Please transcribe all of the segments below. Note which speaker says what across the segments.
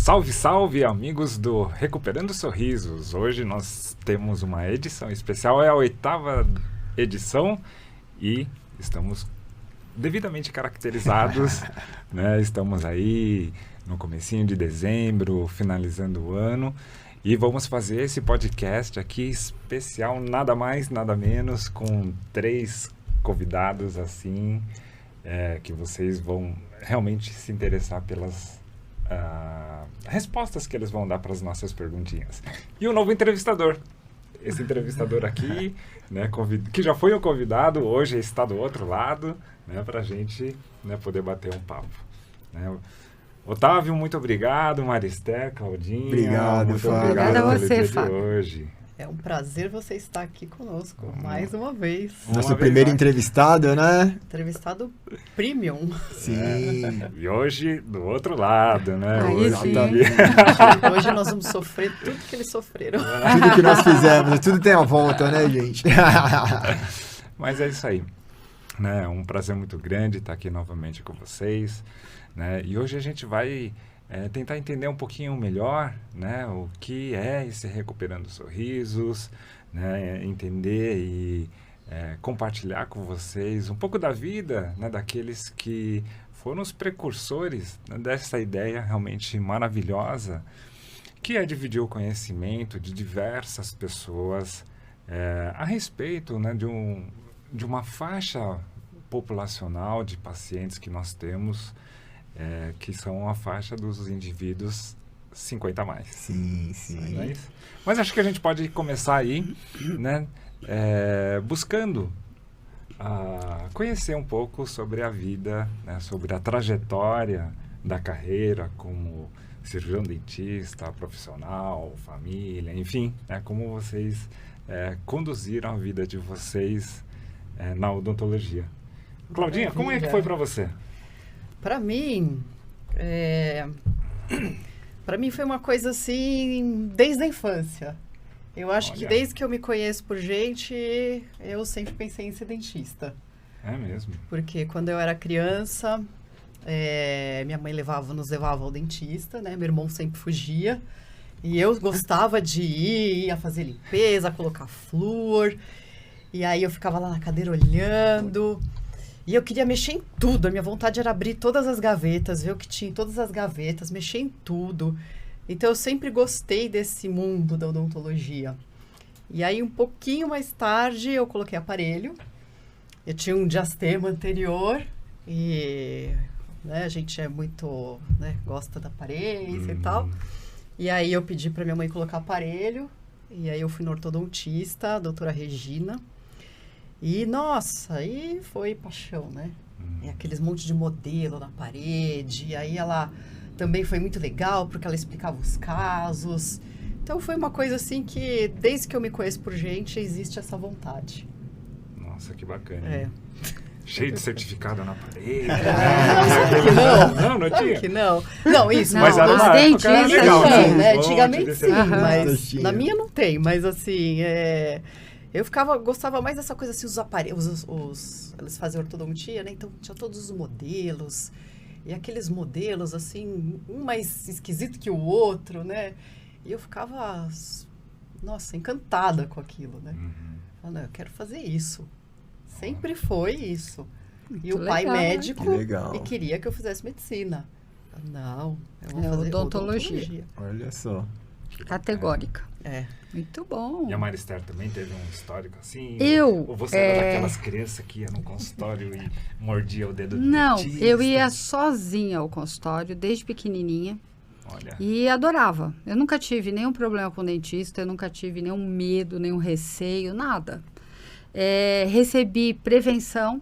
Speaker 1: Salve, salve, amigos do Recuperando Sorrisos. Hoje nós temos uma edição especial, é a 8ª edição e estamos devidamente caracterizados, né? Estamos aí no comecinho de dezembro, finalizando o ano, e vamos fazer esse podcast aqui especial, nada mais, nada menos, com 3 convidados assim, que vocês vão realmente se interessar pelas respostas que eles vão dar para as nossas perguntinhas. E um novo entrevistador. Esse entrevistador aqui, né, que já foi um convidado, hoje está do outro lado, né, para a gente, né, poder bater um papo. Né. Otávio, muito obrigado. Maristé, Claudinha.
Speaker 2: Obrigado,
Speaker 1: muito
Speaker 2: Fábio.
Speaker 1: obrigado
Speaker 3: Obrigada a
Speaker 1: pelo
Speaker 3: você,
Speaker 1: dia
Speaker 3: Fábio.
Speaker 1: de hoje.
Speaker 3: É um prazer você estar aqui conosco, mais uma vez.
Speaker 2: Nosso primeiro entrevistado, né?
Speaker 3: Entrevistado premium.
Speaker 2: Sim.
Speaker 1: E hoje, do outro lado, né?
Speaker 3: Aí
Speaker 1: Hoje,
Speaker 3: sim. Hoje nós vamos sofrer tudo que eles sofreram.
Speaker 2: Tudo que nós fizemos, tudo tem a volta, né, gente?
Speaker 1: Mas é isso aí. Né? É um prazer muito grande estar aqui novamente com vocês. Né? E hoje a gente vai tentar entender um pouquinho melhor, né, o que é esse Recuperando Sorrisos, né, entender e compartilhar com vocês um pouco da vida, né, daqueles que foram os precursores, né, dessa ideia realmente maravilhosa, que é dividir o conhecimento de diversas pessoas a respeito, né, de uma faixa populacional de pacientes que nós temos, que são a faixa dos indivíduos 50 a mais.
Speaker 2: Sim, sim.
Speaker 1: Não é isso? Mas acho que a gente pode começar aí, né, buscando conhecer um pouco sobre a vida, né, sobre a trajetória da carreira como cirurgião dentista, profissional, família, enfim, né, como vocês conduziram a vida de vocês na odontologia. Claudinha, como é que foi para você?
Speaker 3: Para mim, foi uma coisa assim, desde a infância. Eu acho que desde que eu me conheço por gente, eu sempre pensei em ser dentista.
Speaker 1: É mesmo? Porque
Speaker 3: quando eu era criança, minha mãe nos levava ao dentista, né? Meu irmão sempre fugia. E eu gostava de ia fazer limpeza, colocar flúor. E aí eu ficava lá na cadeira olhando. E eu queria mexer em tudo. A minha vontade era abrir todas as gavetas, ver o que tinha em todas as gavetas, mexer em tudo. Então, eu sempre gostei desse mundo da odontologia. E aí, um pouquinho mais tarde, eu coloquei aparelho. Eu tinha um diastema anterior. E a gente é muito, gosta da aparência e tal. E aí, eu pedi para minha mãe colocar aparelho. E aí, eu fui no ortodontista, a doutora Regina. E, nossa, aí foi paixão, né? Aqueles monte de modelo na parede. E aí ela também foi muito legal, porque ela explicava os casos. Então, foi uma coisa assim que, desde que eu me conheço por gente, existe essa vontade.
Speaker 1: Nossa, que bacana. Cheio de certificado na parede.
Speaker 3: Não
Speaker 1: tinha?
Speaker 3: Que não. Não, isso.
Speaker 1: Mas era uma época legal,
Speaker 3: né? Antigamente sim, mas
Speaker 2: na
Speaker 3: minha não tem. Mas assim, eu gostava mais dessa coisa assim, os aparelhos, eles faziam ortodontia, né? Então tinha todos os modelos, e aqueles modelos assim, um mais esquisito que o outro, né? E eu ficava, nossa, encantada com aquilo, né? Falando, eu quero fazer isso. Sempre foi isso.
Speaker 4: Muito
Speaker 3: e o pai
Speaker 4: legal,
Speaker 3: médico
Speaker 2: que
Speaker 3: e queria que eu fizesse medicina. Não, eu vou fazer
Speaker 4: odontologia.
Speaker 2: Olha só.
Speaker 4: Categórica. Muito bom.
Speaker 1: E a Maristé também teve um histórico assim? Ou você era daquelas crianças que ia no consultório e mordia o dedo do
Speaker 4: Não,
Speaker 1: dentista?
Speaker 4: eu ia sozinha ao consultório, desde pequenininha.
Speaker 1: Olha.
Speaker 4: E adorava. Eu nunca tive nenhum problema com dentista, eu nunca tive nenhum medo, nenhum receio, nada. Recebi prevenção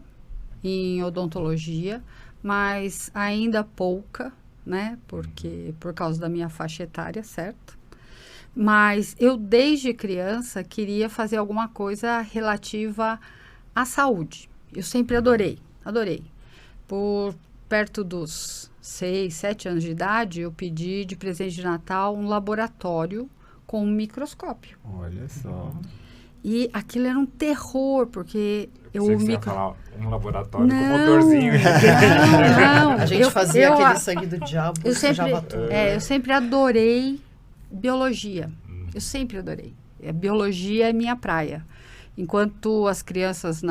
Speaker 4: em odontologia, mas ainda pouca, né? Porque por causa da minha faixa etária, certo? Mas eu, desde criança, queria fazer alguma coisa relativa à saúde. Eu sempre adorei. Por perto dos 6, 7 anos de idade, eu pedi de presente de Natal um laboratório com um microscópio.
Speaker 2: Olha só.
Speaker 4: E aquilo era um terror, porque eu
Speaker 1: Pensei que você
Speaker 4: me...
Speaker 1: ia falar um laboratório com
Speaker 4: Não,
Speaker 1: motorzinho.
Speaker 4: não.
Speaker 3: A gente fazia
Speaker 4: eu-
Speaker 3: aquele sangue do diabo,
Speaker 4: Eu sempre,
Speaker 3: sujava tudo.
Speaker 4: eu sempre adorei biologia. Eu sempre adorei. Biologia é minha praia. Enquanto as crianças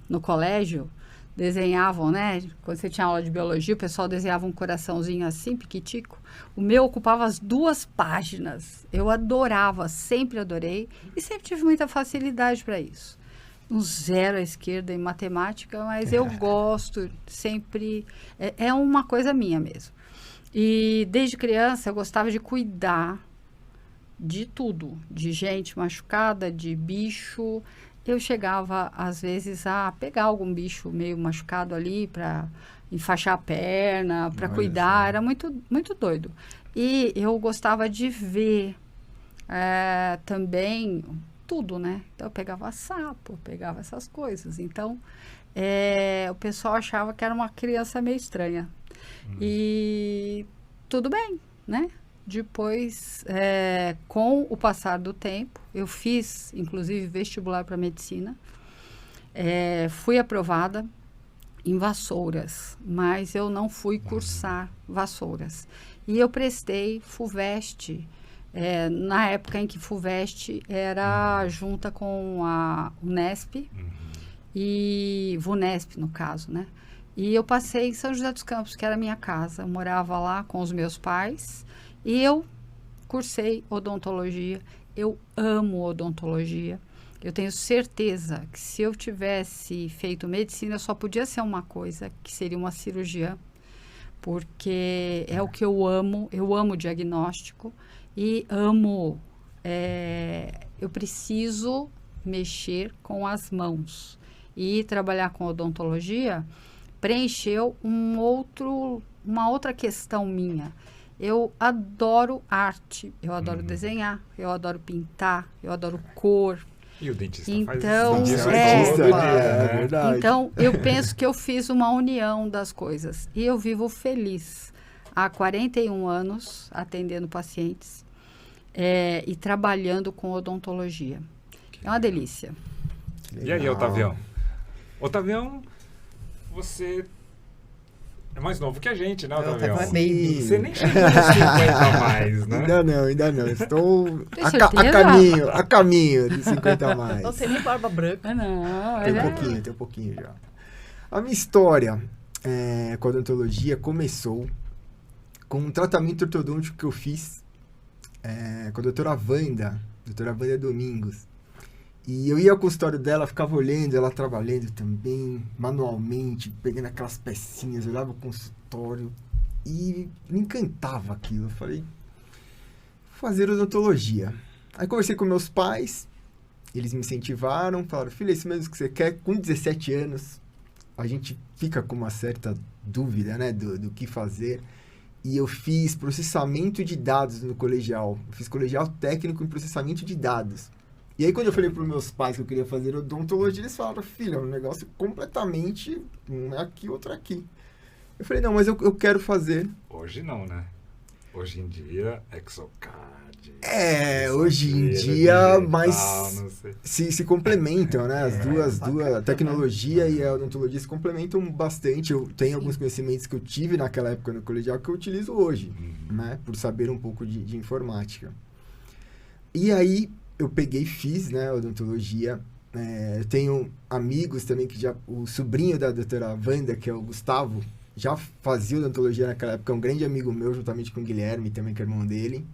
Speaker 4: no colégio desenhavam, né? Quando você tinha aula de biologia, o pessoal desenhava um coraçãozinho assim, piquitico. O meu ocupava as 2 páginas. Eu adorava, sempre adorei. E sempre tive muita facilidade para isso. Um 0 à esquerda em matemática, mas eu gosto, sempre... É uma coisa minha mesmo. E desde criança eu gostava de cuidar de tudo. De gente machucada, de bicho. Eu chegava, às vezes, a pegar algum bicho meio machucado ali para enfaixar a perna, para
Speaker 1: Olha
Speaker 4: cuidar.
Speaker 1: só.
Speaker 4: Era muito, muito doido. E eu gostava de ver também tudo, né? Então, eu pegava sapo, pegava essas coisas. Então, o pessoal achava que era uma criança meio estranha. E tudo bem, né? Depois, com o passar do tempo, eu fiz, inclusive, vestibular para medicina. Fui aprovada em Vassouras, mas eu não fui cursar Vassouras. E eu prestei FUVEST, na época em que FUVEST era junta com a Unesp, e VUNESP, no caso, né? E eu passei em São José dos Campos, que era a minha casa. Eu morava lá com os meus pais. E eu cursei odontologia, eu amo odontologia. Eu tenho certeza que se eu tivesse feito medicina, só podia ser uma coisa, que seria uma cirurgiã, porque é o que eu amo diagnóstico e amo, eu preciso mexer com as mãos. E trabalhar com odontologia preencheu uma outra questão minha. Eu adoro arte, eu adoro desenhar, eu adoro pintar, eu adoro cor.
Speaker 1: E o dentista
Speaker 4: Então,
Speaker 1: faz isso.
Speaker 2: É verdade.
Speaker 4: Então, eu penso que eu fiz uma união das coisas. E eu vivo feliz há 41 anos atendendo pacientes e trabalhando com odontologia. É uma delícia.
Speaker 1: E aí, Otavião? Otavião, você é mais novo que a gente, né, Otavião?
Speaker 3: Otavião é baby.
Speaker 1: Você nem chegou nos 50 a mais, né?
Speaker 2: Ainda não. Estou
Speaker 4: Tem
Speaker 2: a
Speaker 4: certeza?
Speaker 2: caminho de 50 a mais.
Speaker 3: Não tem nem barba branca.
Speaker 4: Não,
Speaker 2: Tem um pouquinho já. A minha história com a odontologia começou com um tratamento ortodôntico que eu fiz com a doutora Wanda Domingos. E eu ia ao consultório dela, ficava olhando, ela trabalhando também, manualmente, pegando aquelas pecinhas, eu olhava o consultório e me encantava aquilo. Eu falei, vou fazer odontologia. Aí conversei com meus pais, eles me incentivaram, falaram, filho, é isso mesmo que você quer? Com 17 anos, a gente fica com uma certa dúvida, né, do que fazer. E eu fiz processamento de dados no colegial. Eu fiz colegial técnico em processamento de dados. E aí, quando eu falei para os meus pais que eu queria fazer odontologia, eles falaram, filho, é um negócio completamente, um é aqui, outro aqui. Eu falei, não, mas eu quero fazer.
Speaker 1: Hoje não, né? Hoje em dia, Exocad.
Speaker 2: Hoje em dia, mas se complementam, né? As duas, a tecnologia e a odontologia se complementam bastante. Eu tenho alguns conhecimentos que eu tive naquela época no colegial que eu utilizo hoje, né? Por saber um pouco de informática. E aí, eu peguei e fiz, né, odontologia. Eu tenho amigos também que o sobrinho da doutora Wanda, que é o Gustavo, já fazia odontologia naquela época, é um grande amigo meu, juntamente com o Guilherme, também que é irmão dele.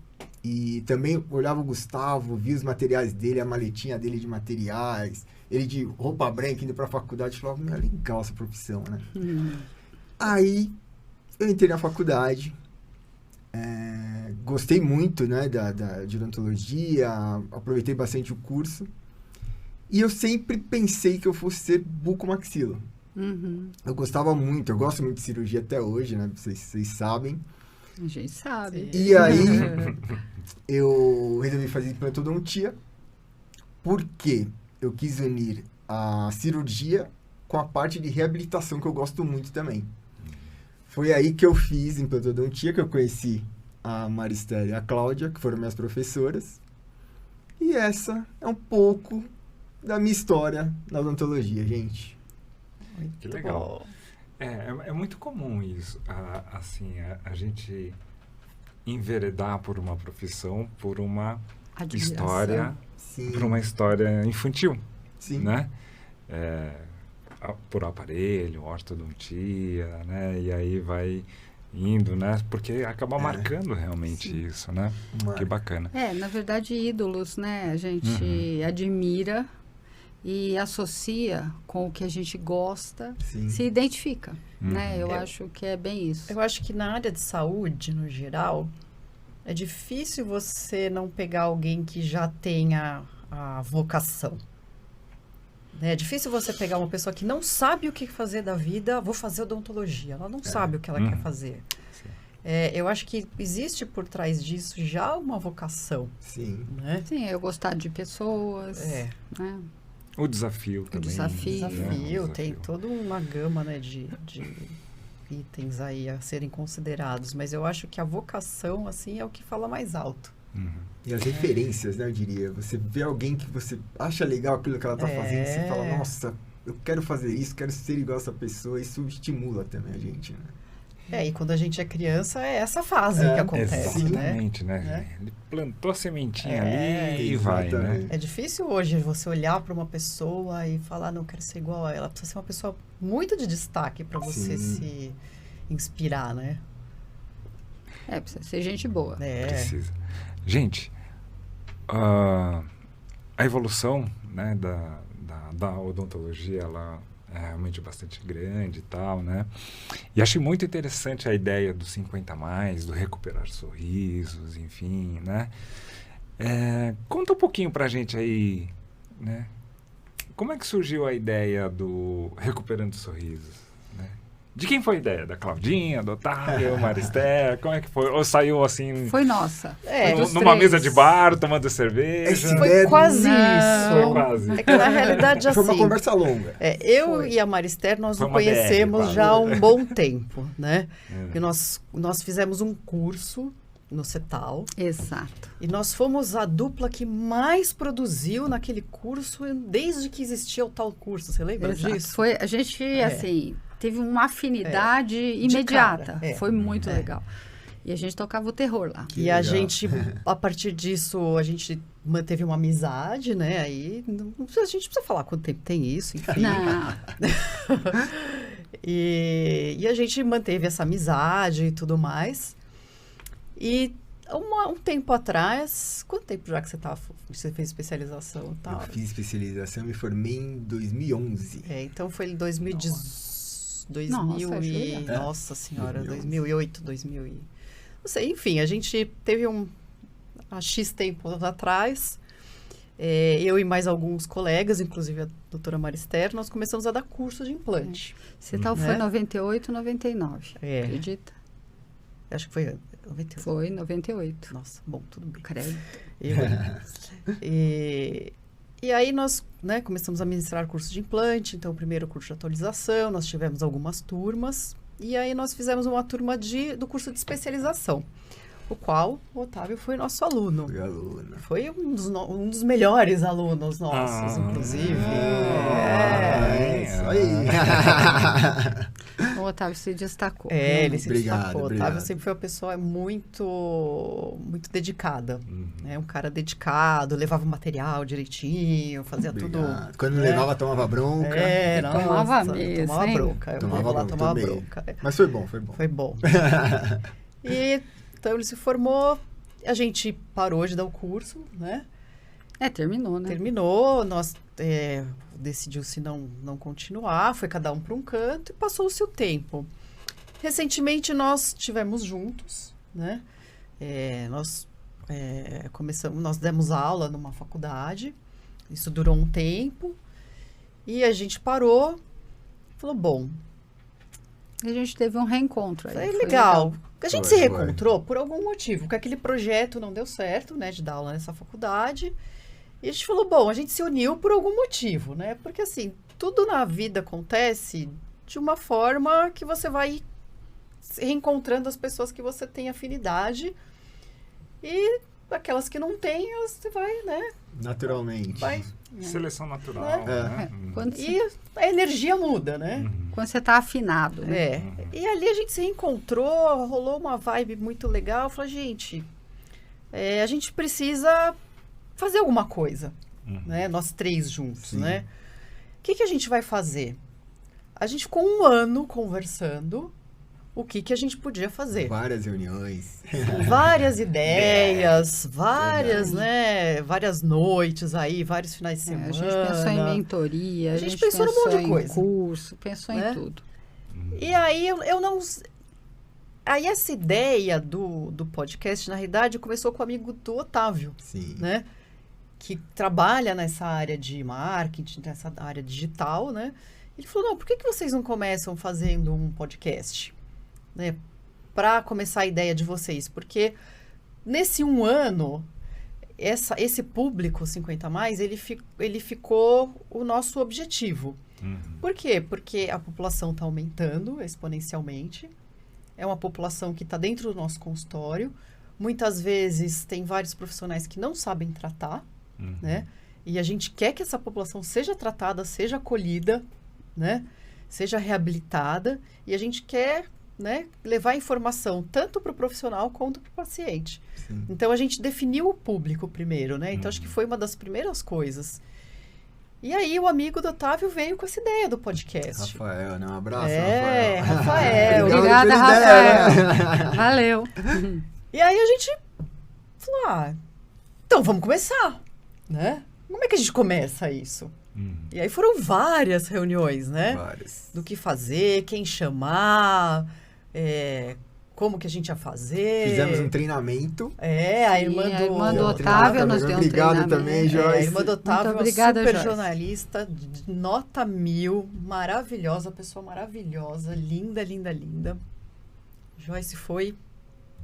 Speaker 2: E também olhava o Gustavo, via os materiais dele, a maletinha dele de materiais, ele de roupa branca indo pra faculdade, falava, meu, é legal essa profissão, né? Aí, eu entrei na faculdade, gostei muito, né, de odontologia, aproveitei bastante o curso. E eu sempre pensei que eu fosse ser bucomaxilo. Eu gostava muito, eu gosto muito de cirurgia até hoje, né, vocês sabem.
Speaker 4: A gente sabe.
Speaker 2: E aí, eu resolvi fazer implantodontia, porque eu quis unir a cirurgia com a parte de reabilitação, que eu gosto muito também. Foi aí que eu fiz implantodontia, que eu conheci a Maristélia e a Cláudia, que foram minhas professoras. E essa é um pouco da minha história na odontologia, gente.
Speaker 1: Que legal. É muito comum isso, a gente enveredar por uma profissão, por uma história,
Speaker 2: Sim.
Speaker 1: por uma história infantil,
Speaker 2: Sim.
Speaker 1: né? Por aparelho, ortodontia, né? E aí vai indo, né? Porque acaba marcando realmente isso, né? Que bacana.
Speaker 4: Na verdade, ídolos, né? A gente admira e associa com o que a gente gosta, se identifica, né? Eu acho que é bem isso.
Speaker 3: Eu acho que na área de saúde, no geral, é difícil você não pegar alguém que já tenha a vocação. É difícil você pegar uma pessoa que não sabe o que fazer da vida, vou fazer odontologia. Ela não sabe o que ela quer fazer. Eu acho que existe por trás disso já uma vocação.
Speaker 2: Sim.
Speaker 3: Né?
Speaker 4: Sim, eu gostar de pessoas, né?
Speaker 1: O desafio também.
Speaker 3: Desafio, tem toda uma gama, né, de itens aí a serem considerados. Mas eu acho que a vocação, assim, é o que fala mais alto.
Speaker 2: E as referências, né, eu diria. Você vê alguém que você acha legal aquilo que ela tá fazendo, você fala, nossa, eu quero fazer isso, quero ser igual a essa pessoa. Isso estimula também a gente, né?
Speaker 3: E quando a gente é criança, é essa fase que acontece,
Speaker 1: exatamente, né? Ele plantou a sementinha ali e vai, né?
Speaker 3: É difícil hoje você olhar para uma pessoa e falar, não, quero ser igual a ela. Precisa ser uma pessoa muito de destaque para você se inspirar, né?
Speaker 4: Precisa ser gente boa.
Speaker 1: Precisa. Gente, a evolução, né, da odontologia, ela é realmente bastante grande e tal, né? E achei muito interessante a ideia dos 50 a mais, do recuperar sorrisos, enfim, né? Conta um pouquinho pra gente aí, né? Como é que surgiu a ideia do Recuperando Sorrisos, né? De quem foi a ideia? Da Claudinha, do Otávio, Marister? Como é que foi? Ou saiu assim...
Speaker 4: Foi nossa.
Speaker 1: Numa mesa de bar, tomando cerveja?
Speaker 3: Foi quase isso.
Speaker 1: Foi quase.
Speaker 3: É que na realidade, assim...
Speaker 2: Foi uma conversa longa.
Speaker 3: Eu e a Marister, nós nos conhecemos já há um bom tempo, né? E nós fizemos um curso no CETAL.
Speaker 4: Exato.
Speaker 3: E nós fomos a dupla que mais produziu naquele curso desde que existia o tal curso. Você lembra disso?
Speaker 4: Foi, a gente, assim... Teve uma afinidade imediata. Foi muito legal. E a gente tocava o terror lá.
Speaker 3: E a gente, a partir disso, a gente manteve uma amizade, né? Aí, a gente precisa falar quanto tempo tem isso, enfim.
Speaker 4: Não.
Speaker 3: E a gente manteve essa amizade e tudo mais. E um tempo atrás... Quanto tempo já que você fez especialização?
Speaker 2: Eu fiz especialização e me formei em 2011.
Speaker 3: Então foi em 2018. Nossa senhora, 2008, 2000 e... Não sei, enfim, a gente teve há X tempo atrás, eu e mais alguns colegas, inclusive a doutora Marister, nós começamos a dar curso de implante.
Speaker 4: CETAL foi 98, 99, acredita?
Speaker 3: Acho que foi 98.
Speaker 4: Foi 98.
Speaker 3: Nossa, bom, tudo bem.
Speaker 4: Credo.
Speaker 3: E aí nós, né, começamos a ministrar curso de implante, então o primeiro curso de atualização, nós tivemos algumas turmas, e aí nós fizemos uma turma do curso de especialização, o qual o Otávio foi nosso aluno.
Speaker 2: Fui aluno.
Speaker 3: Foi um dos melhores alunos nossos, inclusive.
Speaker 2: Isso aí.
Speaker 4: O Otávio se destacou.
Speaker 3: Ele se destacou. O
Speaker 2: Obrigado.
Speaker 3: Otávio sempre foi uma pessoa muito dedicada. Né? Um cara dedicado, levava o material direitinho, fazia tudo.
Speaker 2: Quando não levava, tomava bronca.
Speaker 4: Tomava mesmo.
Speaker 3: Tomava bronca. Tomava bronca.
Speaker 2: Mas foi bom, foi bom.
Speaker 3: Foi bom. E então ele se formou, a gente parou de dar o curso, né?
Speaker 4: Terminou, né?
Speaker 3: Terminou, nós decidiu-se não continuar, foi cada um para um canto e passou-se o tempo. Recentemente nós estivemos juntos, né? Nós demos aula numa faculdade, isso durou um tempo, e a gente parou, falou, bom...
Speaker 4: E a gente teve um reencontro aí.
Speaker 3: Foi legal. A gente se reencontrou por algum motivo, porque aquele projeto não deu certo, né, de dar aula nessa faculdade. E a gente falou, bom, a gente se uniu por algum motivo, né? Porque, assim, tudo na vida acontece de uma forma que você vai reencontrando as pessoas que você tem afinidade. E aquelas que não tem, você vai, né?
Speaker 2: Naturalmente.
Speaker 3: Vai.
Speaker 1: Seleção natural,
Speaker 2: É.
Speaker 1: né?
Speaker 4: Quando
Speaker 3: E a energia muda, né?
Speaker 4: Quando você está afinado, né?
Speaker 3: É. E ali a gente se reencontrou, rolou uma vibe muito legal. Eu falei, gente, a gente precisa fazer alguma coisa, né? Nós 3 juntos,
Speaker 2: Sim.
Speaker 3: né? O que a gente vai fazer? A gente ficou 1 ano conversando o que a gente podia fazer.
Speaker 2: Várias reuniões.
Speaker 3: Várias ideias, várias noites aí, vários finais de semana.
Speaker 4: A gente pensou em mentoria,
Speaker 3: A gente pensou num monte de coisa.
Speaker 4: em curso, pensou
Speaker 3: Né?
Speaker 4: em tudo.
Speaker 3: E aí eu não... Aí essa ideia do podcast, na realidade, começou com o amigo do Otávio,
Speaker 2: Sim.
Speaker 3: né? Que trabalha nessa área de marketing, nessa área digital, né? Ele falou, não, por que vocês não começam fazendo um podcast? Né? Para começar a ideia de vocês. Porque nesse 1 ano, esse público 50+, ele ficou o nosso objetivo. Por quê? Porque a população está aumentando exponencialmente. É uma população que está dentro do nosso consultório. Muitas vezes tem vários profissionais que não sabem tratar, né? E a gente quer que essa população seja tratada, seja acolhida, né? Seja reabilitada. E a gente quer, né, levar informação tanto para o profissional quanto para o paciente.
Speaker 2: Sim.
Speaker 3: Então, a gente definiu o público primeiro, né? Então, acho que foi uma das primeiras coisas. E aí, o amigo do Otávio veio com essa ideia do podcast.
Speaker 2: Rafael, né? Um abraço,
Speaker 3: Rafael.
Speaker 4: Obrigada,
Speaker 2: pela ideia.
Speaker 4: Rafael. Valeu.
Speaker 3: E aí, a gente falou, então, vamos começar, né? Como é que a gente começa isso? E aí foram várias reuniões, né?
Speaker 2: Várias.
Speaker 3: Do que fazer, quem chamar, como que a gente ia fazer.
Speaker 2: Fizemos um treinamento.
Speaker 3: A
Speaker 4: Sim,
Speaker 3: irmã
Speaker 4: a irmã
Speaker 3: do
Speaker 4: do Otávio nos deu um
Speaker 2: Obrigado
Speaker 4: treinamento.
Speaker 2: também,
Speaker 3: A
Speaker 2: Joyce.
Speaker 3: irmã do Otávio,
Speaker 4: Muito
Speaker 3: uma
Speaker 4: obrigada,
Speaker 3: super
Speaker 4: Joyce.
Speaker 3: jornalista, de nota 1000, maravilhosa, pessoa maravilhosa, linda, linda, linda. Joyce foi,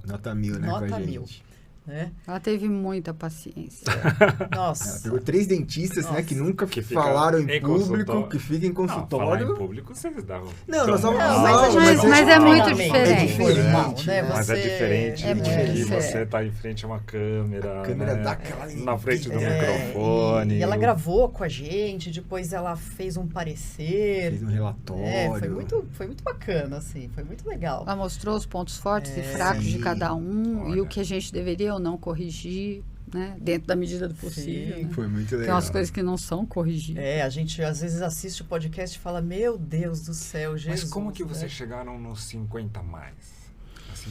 Speaker 2: Nota 1000, né?
Speaker 3: Nota
Speaker 2: com a
Speaker 3: 1000.
Speaker 2: gente.
Speaker 3: né?
Speaker 4: Ela teve muita paciência.
Speaker 2: Ela
Speaker 3: Nossa.
Speaker 2: pegou 3 dentistas, né? Que nunca
Speaker 1: Que fica
Speaker 2: falaram em
Speaker 1: em
Speaker 2: público,
Speaker 1: consultório.
Speaker 2: que ficam em
Speaker 1: Não, falar
Speaker 2: consultório.
Speaker 1: em público, vocês davam.
Speaker 2: Não, nós
Speaker 1: dão
Speaker 2: vamos-
Speaker 1: uma
Speaker 3: Não,
Speaker 2: mas
Speaker 1: aula,
Speaker 2: é-
Speaker 1: mas
Speaker 2: mas
Speaker 4: é muito
Speaker 3: treinamento
Speaker 4: diferente.
Speaker 3: informal,
Speaker 2: É
Speaker 3: né?
Speaker 1: Mas é diferente
Speaker 4: É
Speaker 1: de
Speaker 4: muito
Speaker 1: que
Speaker 4: diferente.
Speaker 1: você tá em frente a uma câmera,
Speaker 2: A câmera
Speaker 1: né?
Speaker 2: dá aquela
Speaker 1: na frente do
Speaker 2: É,
Speaker 1: microfone.
Speaker 3: E ela gravou com a gente, depois ela fez um parecer.
Speaker 2: Fez um relatório.
Speaker 3: Foi muito bacana, assim, foi muito legal.
Speaker 4: Ela mostrou os pontos fortes e fracos de
Speaker 2: Sim.
Speaker 4: cada um e
Speaker 1: Olha.
Speaker 4: o que a gente deveria ou não corrigir, né? Dentro da medida do possível.
Speaker 3: Sim.
Speaker 4: Né?
Speaker 2: Foi muito
Speaker 4: Tem
Speaker 2: legal.
Speaker 4: umas coisas que não são corrigíveis.
Speaker 3: A gente às vezes assiste o podcast e fala, meu Deus do céu, Jesus.
Speaker 1: Mas como que
Speaker 3: né?
Speaker 1: vocês chegaram nos 50+? Assim,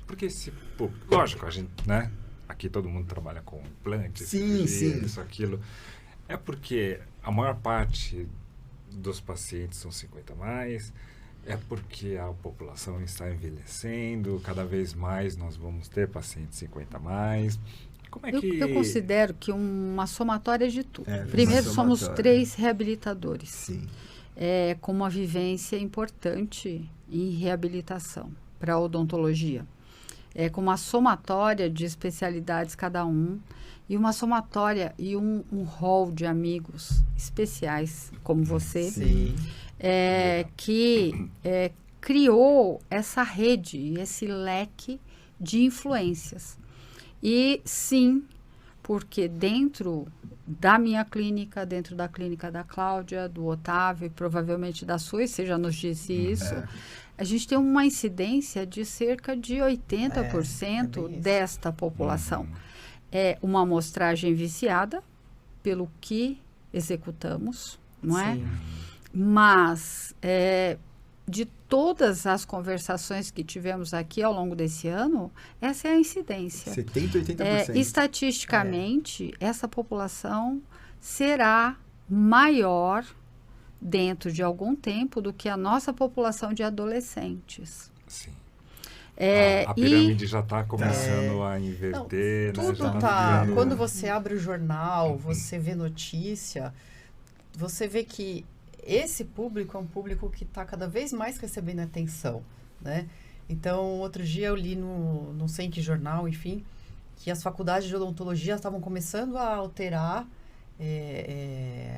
Speaker 1: porque esse público... Lógico, a gente, né? Aqui todo mundo trabalha com implantes,
Speaker 2: Sim, sim.
Speaker 1: isso, aquilo. É porque a maior parte dos pacientes são 50+, é porque a população está envelhecendo, cada vez mais nós vamos ter pacientes 50+. Como é que...
Speaker 4: Eu considero que uma somatória de tudo.
Speaker 2: É,
Speaker 4: Primeiro,
Speaker 2: uma
Speaker 4: somos
Speaker 2: somatória.
Speaker 4: 3 reabilitadores.
Speaker 2: Sim.
Speaker 4: Com uma vivência importante em reabilitação para a odontologia. Com uma somatória de especialidades cada um e uma somatória e um hall de amigos especiais, como você,
Speaker 3: Sim.
Speaker 4: que criou essa rede, esse leque de influências. E sim, porque dentro da minha clínica, dentro da clínica da Cláudia, do Otávio e provavelmente da sua, e você já nos disse isso, a gente tem uma incidência de cerca de 80%
Speaker 3: bem isso.
Speaker 4: desta população. É uma amostragem viciada pelo que executamos, não é?
Speaker 3: Sim.
Speaker 4: Mas de todas as conversações que tivemos aqui ao longo desse ano, essa é a incidência.
Speaker 2: 70%, 80%.
Speaker 4: Estatisticamente, essa população será maior dentro de algum tempo do que a nossa população de adolescentes.
Speaker 1: Sim. A
Speaker 4: E
Speaker 1: pirâmide já está começando a inverter, né?
Speaker 3: Tudo
Speaker 1: Já
Speaker 3: tá.
Speaker 1: ficando-
Speaker 3: Quando você abre o jornal, você vê notícia, você vê que esse público é um público que está cada vez mais recebendo atenção, né? Então, outro dia eu li não sei em que jornal, enfim, que as faculdades de odontologia estavam começando a alterar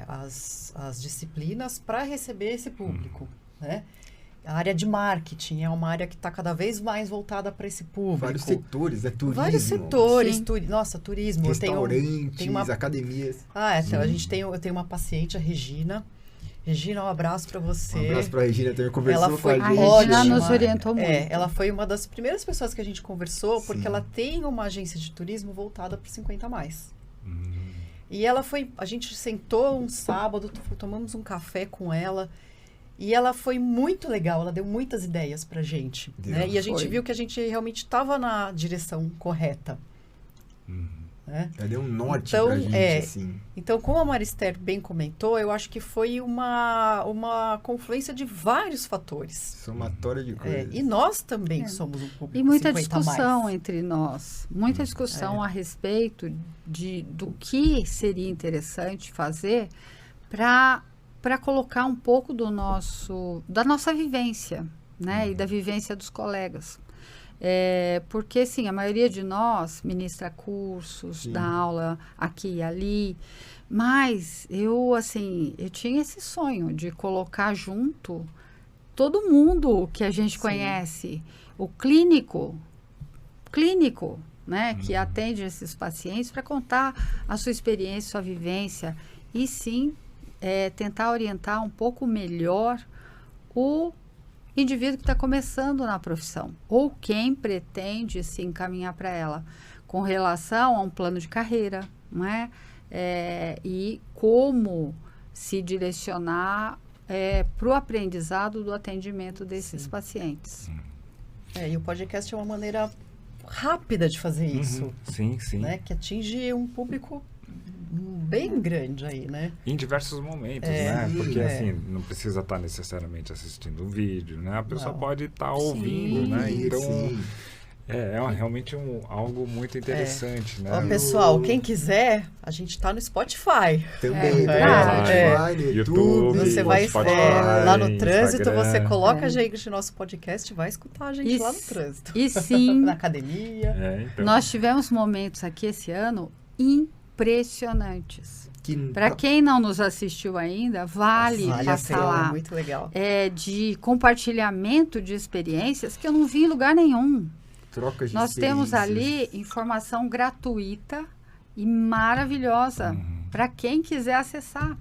Speaker 3: as disciplinas para receber esse público, né? A área de marketing é uma área que está cada vez mais voltada para esse público.
Speaker 2: Vários setores, né? Turismo.
Speaker 3: Vários setores.
Speaker 4: Sim.
Speaker 3: Nossa, turismo.
Speaker 2: Restaurantes,
Speaker 3: tem uma...
Speaker 2: academias.
Speaker 3: Então, eu tenho uma paciente, a Regina. Regina, um abraço para você.
Speaker 2: Um abraço pra Regina, também conversou
Speaker 3: Ela foi
Speaker 2: com a
Speaker 4: A
Speaker 2: gente.
Speaker 4: Regina
Speaker 3: ótima.
Speaker 4: nos orientou muito.
Speaker 3: Ela foi uma das primeiras pessoas que a gente conversou, porque
Speaker 2: Sim.
Speaker 3: ela tem uma agência de turismo voltada para 50 a mais.
Speaker 1: Hum.
Speaker 3: E ela foi, a gente sentou um sábado, tomamos um café com ela, e ela foi muito legal, ela deu muitas ideias pra gente, né? E a gente
Speaker 4: Foi.
Speaker 3: viu que a gente realmente estava na direção correta, né?
Speaker 2: Ela deu um norte
Speaker 3: Então,
Speaker 2: pra gente, assim.
Speaker 3: Então, como a Marister bem comentou, eu acho que foi uma confluência de vários fatores.
Speaker 2: Somatória de coisas.
Speaker 3: E nós também somos um público
Speaker 4: E muita
Speaker 3: 50 a
Speaker 4: discussão
Speaker 3: mais.
Speaker 4: entre nós, muita discussão a respeito do que seria interessante fazer para colocar um pouco da nossa vivência, né, e da vivência dos colegas. Porque, sim, a maioria de nós ministra cursos,
Speaker 2: Sim.
Speaker 4: dá aula aqui e ali, mas eu tinha esse sonho de colocar junto todo mundo que a gente
Speaker 3: Sim.
Speaker 4: conhece, o clínico, né, que atende esses pacientes, para contar a sua experiência, sua vivência, e sim, tentar orientar um pouco melhor o indivíduo que está começando na profissão, ou quem pretende se encaminhar para ela, com relação a um plano de carreira, não é? E como se direcionar para o aprendizado do atendimento desses pacientes.
Speaker 3: E o podcast é uma maneira rápida de fazer isso,
Speaker 1: Sim, sim.
Speaker 3: né? Que atinge um público bem grande aí, né?
Speaker 1: Em diversos momentos, né? Porque,
Speaker 3: é.
Speaker 1: assim, não precisa estar necessariamente assistindo um vídeo, né? A pessoa
Speaker 3: Não.
Speaker 1: pode estar ouvindo, né?
Speaker 2: Sim,
Speaker 1: Então,
Speaker 2: sim.
Speaker 1: realmente algo muito interessante, né?
Speaker 3: Ó, pessoal, quem quiser, a gente tá no Spotify.
Speaker 2: Também,
Speaker 4: verdade.
Speaker 2: no YouTube.
Speaker 1: YouTube,
Speaker 3: Você vai
Speaker 1: Spotify,
Speaker 3: lá no trânsito,
Speaker 1: Instagram.
Speaker 3: você coloca a gente no nosso podcast e vai escutar a gente lá no trânsito.
Speaker 4: E sim,
Speaker 3: Na academia.
Speaker 1: Então,
Speaker 4: nós tivemos momentos aqui esse ano impressionantes.
Speaker 2: Que,
Speaker 4: Para quem não nos assistiu ainda, vale
Speaker 3: a
Speaker 4: passar
Speaker 3: pena,
Speaker 4: lá.
Speaker 3: é muito legal.
Speaker 4: De compartilhamento de experiências que eu não vi em lugar nenhum.
Speaker 2: trocas de
Speaker 4: Nós temos
Speaker 2: experiências.
Speaker 4: ali informação gratuita e maravilhosa para quem quiser acessar.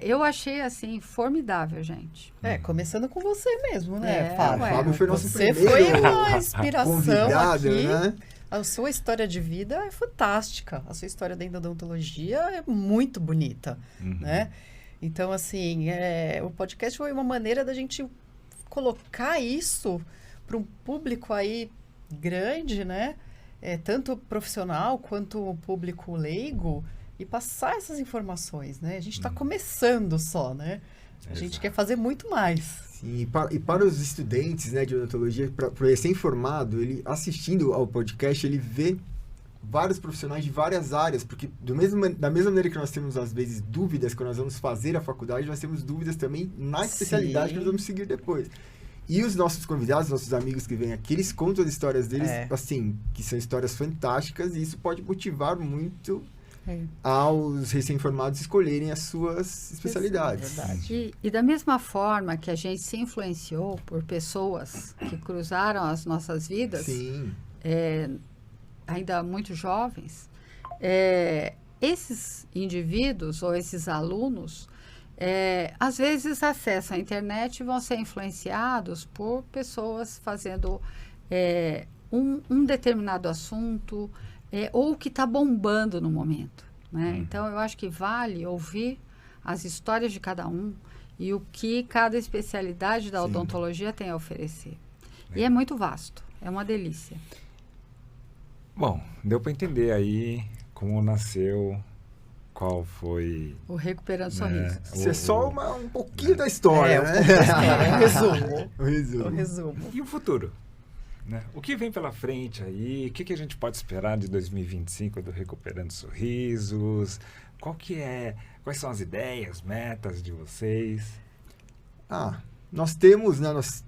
Speaker 4: Eu achei, assim, formidável, gente.
Speaker 3: Começando com você mesmo, né,
Speaker 4: É,
Speaker 3: Fábio?
Speaker 4: ué.
Speaker 2: Fábio foi nosso
Speaker 3: Você
Speaker 2: primeiro
Speaker 3: foi uma inspiração
Speaker 2: convidado,
Speaker 3: aqui.
Speaker 2: né?
Speaker 3: A sua história de vida é fantástica. A sua história dentro da odontologia é muito bonita, né? Então, assim, o podcast foi uma maneira da gente colocar isso para um público aí grande, né? Tanto profissional quanto público leigo, e passar essas informações, né? A gente está começando só, né? A gente quer fazer muito mais.
Speaker 2: Sim, e para os estudantes, né, de odontologia, para o recém-formado, ele assistindo ao podcast, ele vê vários profissionais de várias áreas, porque da mesma maneira que nós temos, às vezes, dúvidas quando nós vamos fazer a faculdade, nós temos dúvidas também na especialidade que nós vamos seguir depois. E os nossos convidados, nossos amigos que vêm aqui, eles contam as histórias deles, assim, que são histórias fantásticas, e isso pode motivar muito aos recém-formados escolherem as suas especialidades.
Speaker 3: Verdade.
Speaker 4: E da mesma forma que a gente se influenciou por pessoas que cruzaram as nossas vidas,
Speaker 2: Sim.
Speaker 4: ainda muito jovens, esses indivíduos ou esses alunos, às vezes acessam a internet e vão ser influenciados por pessoas fazendo um determinado assunto, ou que está bombando no momento, né? Então, eu acho que vale ouvir as histórias de cada um e o que cada especialidade da odontologia tem a oferecer. E é muito vasto, é uma delícia.
Speaker 1: Bom, deu para entender aí como nasceu, qual foi...
Speaker 4: O Recuperando Sorrisos.
Speaker 2: Isso é só um pouquinho da história,
Speaker 3: Um
Speaker 2: né?
Speaker 3: pouco da história, um resumo.
Speaker 2: O resumo.
Speaker 3: Um resumo.
Speaker 1: E o futuro? Né? O que vem pela frente aí? O que a gente pode esperar de 2025 do Recuperando Sorrisos? Quais são as ideias, metas de vocês?
Speaker 2: Nós